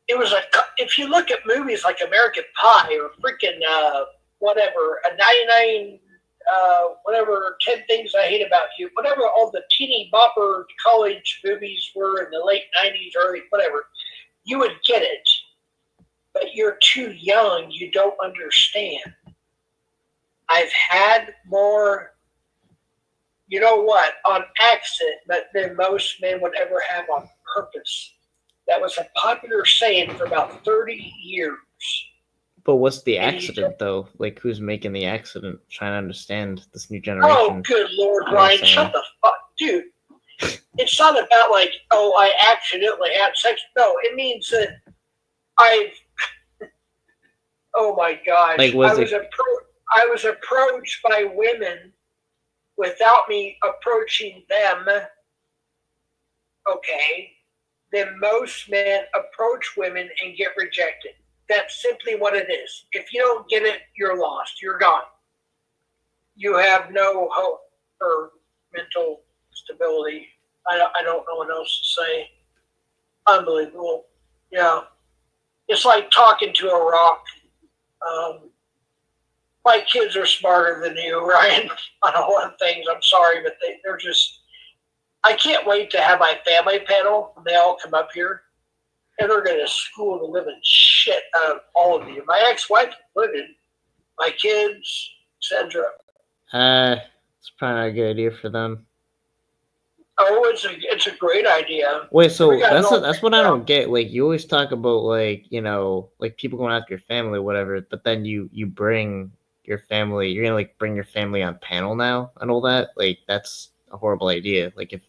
It was if you look at movies like American Pie or freaking whatever, a 99 whatever 10 Things I Hate About You, whatever all the teeny bopper college movies were in the late 90s, early whatever, you would get it. But you're too young. You don't understand. I've had more, you know what, on accident than most men would ever have on purpose. That was a popular saying for about 30 years. But what's the accident though? Like, who's making the accident? I'm trying to understand this new generation. Oh, good Lord, Brian, shut the fuck, dude. It's not about like, oh, I accidentally had sex. No, it means that oh my gosh, like, I was approached by women without me approaching them. Okay, then most men approach women and get rejected. That's simply what it is. If you don't get it, you're lost. You're gone. You have no hope for mental stability. I don't know what else to say. Unbelievable. Yeah. It's like talking to a rock. My kids are smarter than you, Ryan, on a lot of things. I'm sorry, but they're just... I can't wait to have my family panel when they all come up here. And they're going to school the living shit out of all of you. My ex-wife included, my kids, etc. It's probably not a good idea for them. Oh, it's a great idea. Wait, so that's what I don't get. Like, you always talk about, like, you know, like people going after your family or whatever, but then you bring your family, you're gonna like bring your family on panel now and all that. Like, that's a horrible idea. Like, if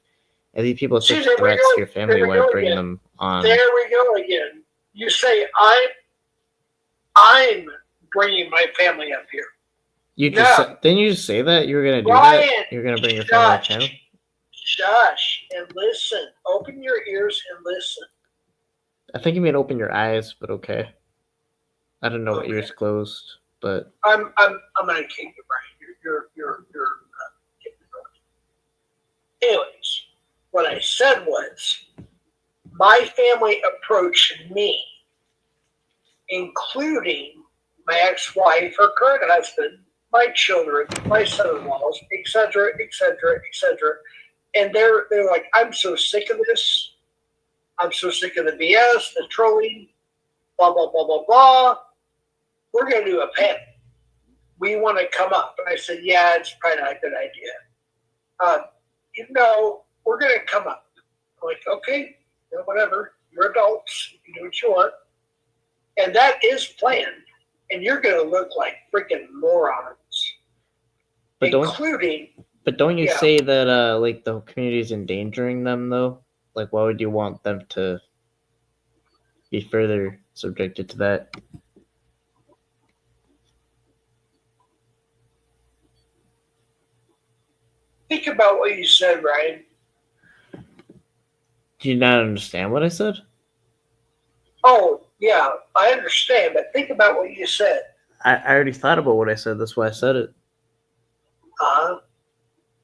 these people are such threats to your family, why bring them on? There we go again. You say I'm bringing my family up here. Didn't you just say that you were gonna do that? You're gonna bring your family on channel. Shush and listen. Open your ears and listen. I think you mean open your eyes, but okay. I don't know what ears closed, but I'm gonna kick you, Brian. You're getting it. Anyways, what I said was my family approached me, including my ex-wife, her current husband, my children, my son-in-laws, etc., etc., etc. And they're like, I'm so sick of this. I'm so sick of the BS, the trolling, blah, blah, blah, blah, blah. We're going to do a panel. We want to come up. And I said, yeah, it's probably not a good idea. We're going to come up. I'm like, okay, whatever. You're adults. You can do what you want. And that is planned. And you're going to look like freaking morons. But don't you say that like the community is endangering them though? Like, why would you want them to be further subjected to that? Think about what you said, Ryan. Do you not understand what I said? Oh, yeah, I understand, but think about what you said. I already thought about what I said. That's why I said it.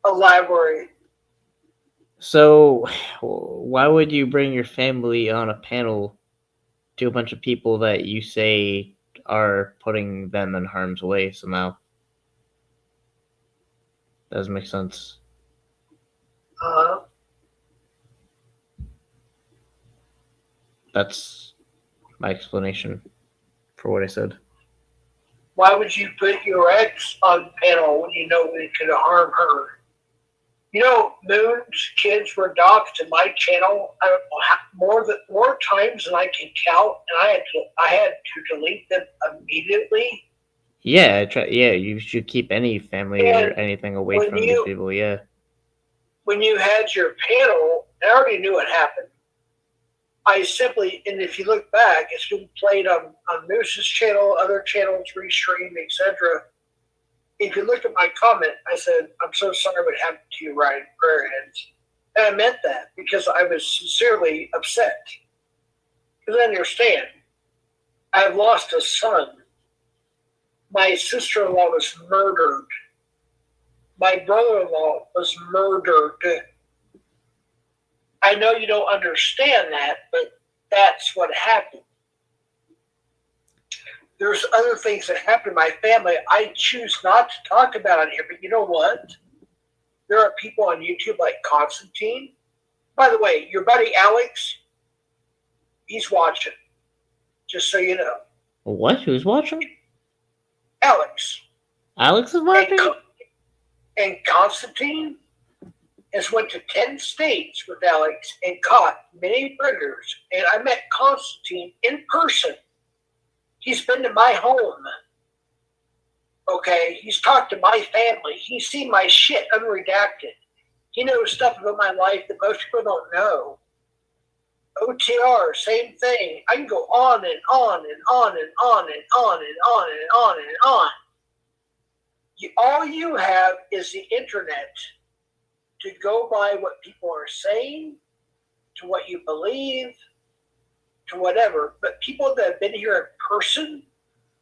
Elaborate. So, why would you bring your family on a panel to a bunch of people that you say are putting them in harm's way somehow? Doesn't make sense. That's my explanation for what I said. Why would you put your ex on panel when you know it could harm her? You know, Moon's kids were docked to my channel. I don't know more times than I can count, and I had to delete them immediately. Yeah, yeah, you should keep any family or anything away from these people. Yeah. When you had your panel, I already knew what happened. I simply, and if you look back, it's been played on Moose's channel, other channels, restreamed, etc. If you look at my comment, I said, I'm so sorry what happened to you, Ryan Prayerheads. And I meant that because I was sincerely upset. Because I understand, I've lost a son. My sister-in-law was murdered. My brother-in-law was murdered. I know you don't understand that, but that's what happened. There's other things that happen in my family I choose not to talk about on here, but you know what? There are people on YouTube like Constantine. By the way, your buddy Alex, he's watching, just so you know. What? Who's watching? Alex. Alex is watching? And Constantine has went to 10 states with Alex and caught many predators. And I met Constantine in person. He's been to my home. Okay, he's talked to my family. He's seen my shit unredacted. He knows stuff about my life that most people don't know. OTR, same thing. I can go on and on and on and on and on and on and on and on. All you have is the internet to go by what people are saying, to what you believe, to whatever. But people that have been here in person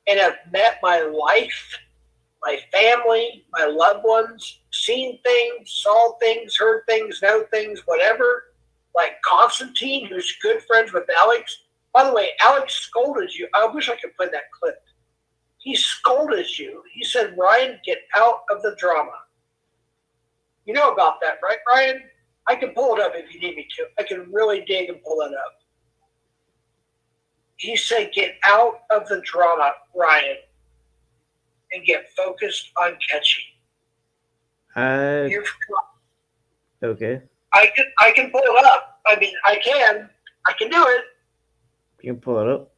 and have met my life, my family, my loved ones, seen things, saw things, heard things, know things, whatever, like Constantine, who's good friends with Alex. By the way, Alex scolded you. I wish I could play that clip. He scolded you. He said, Ryan, get out of the drama. You know about that, right, Ryan? I can pull it up if you need me to. I can really dig and pull it up. He said, get out of the drama, Ryan, and get focused on catching. Okay. I can pull it up. I mean, I can do it. You can pull it up.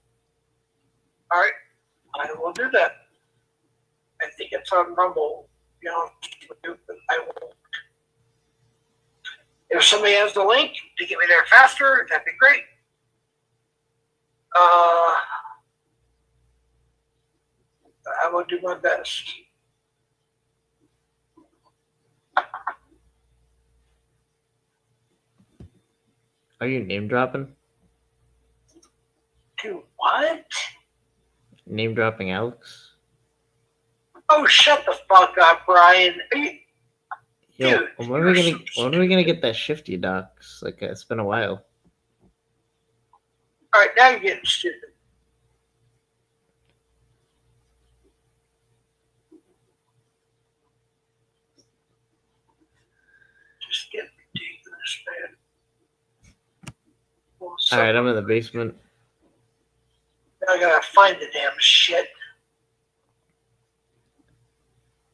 All right. I will do that. I think it's on Rumble. You know, I will. If somebody has the link to get me there faster, that'd be great. I will do my best. Are you name dropping? Do what? Name dropping Alex? Oh, shut the fuck up, Brian. Yo, Dude, when are we gonna get that shifty docs? Like, it's been a while. All right, now you're getting stupid. Just get ridiculous, man. All right, I'm in the basement. Now I gotta find the damn shit.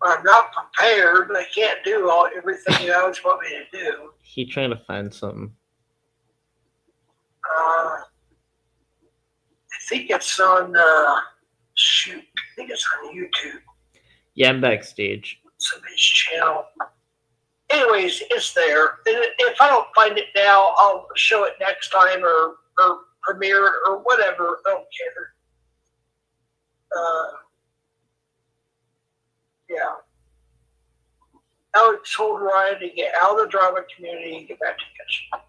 I'm not prepared, but I can't do everything you always want me to do. He trying to find something. think it's on, shoot, I think it's on YouTube. Yeah, I'm backstage. Somebody's channel. Anyways, it's there. And if I don't find it now, I'll show it next time or premiere it or whatever. I don't care. Yeah. Alex told Ryan to get out of the drama community and get back to catching.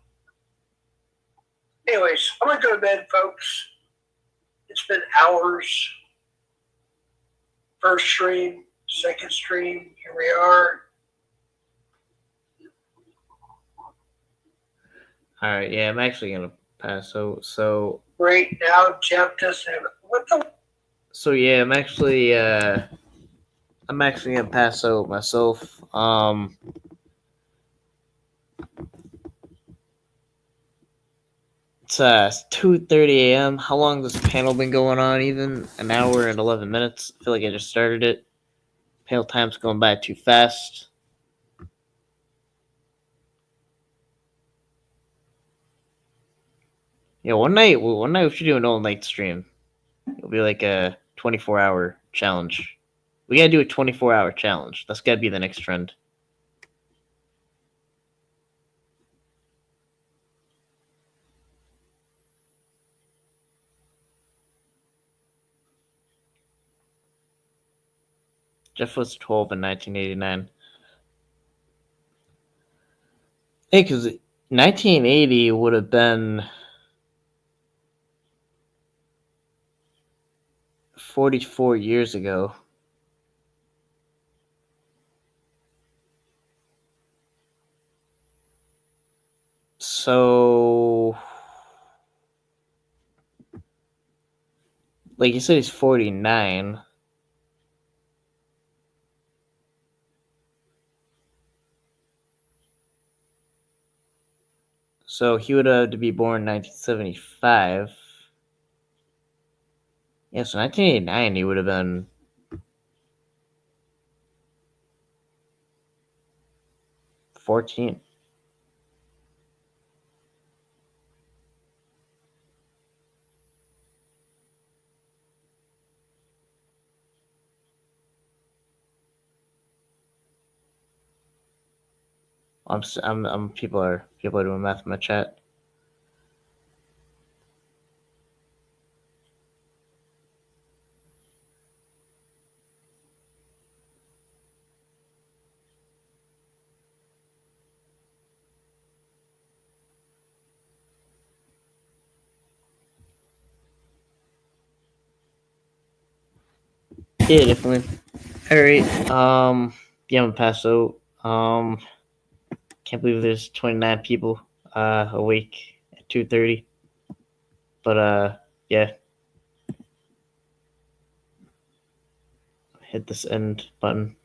Anyways, I'm going to go to bed, folks. It's been hours. First stream, second stream. Here we are. All right, yeah, I'm actually gonna pass. So Right now, Jeff doesn't have what the. So yeah, I'm actually gonna pass out myself. It's 2:30 a.m. How long has this panel been going on? Even an hour and 11 minutes. I feel like I just started it. Panel time's going by too fast. Yeah, one night we should do an all-night stream. It'll be like a 24-hour challenge. We gotta do a 24-hour challenge. That's gotta be the next trend. Jeff was 12 in 1989. Hey, because 1980 would have been 44 years ago. So, like you said, he's 49. So he would have to be born in 1975. Yeah, so 1989 he would have been 14. People are doing math in my chat. Yeah, definitely. All right. Yeah, I'm gonna pass out. Can't believe there's 29 people awake at 2:30. But yeah. Hit this end button.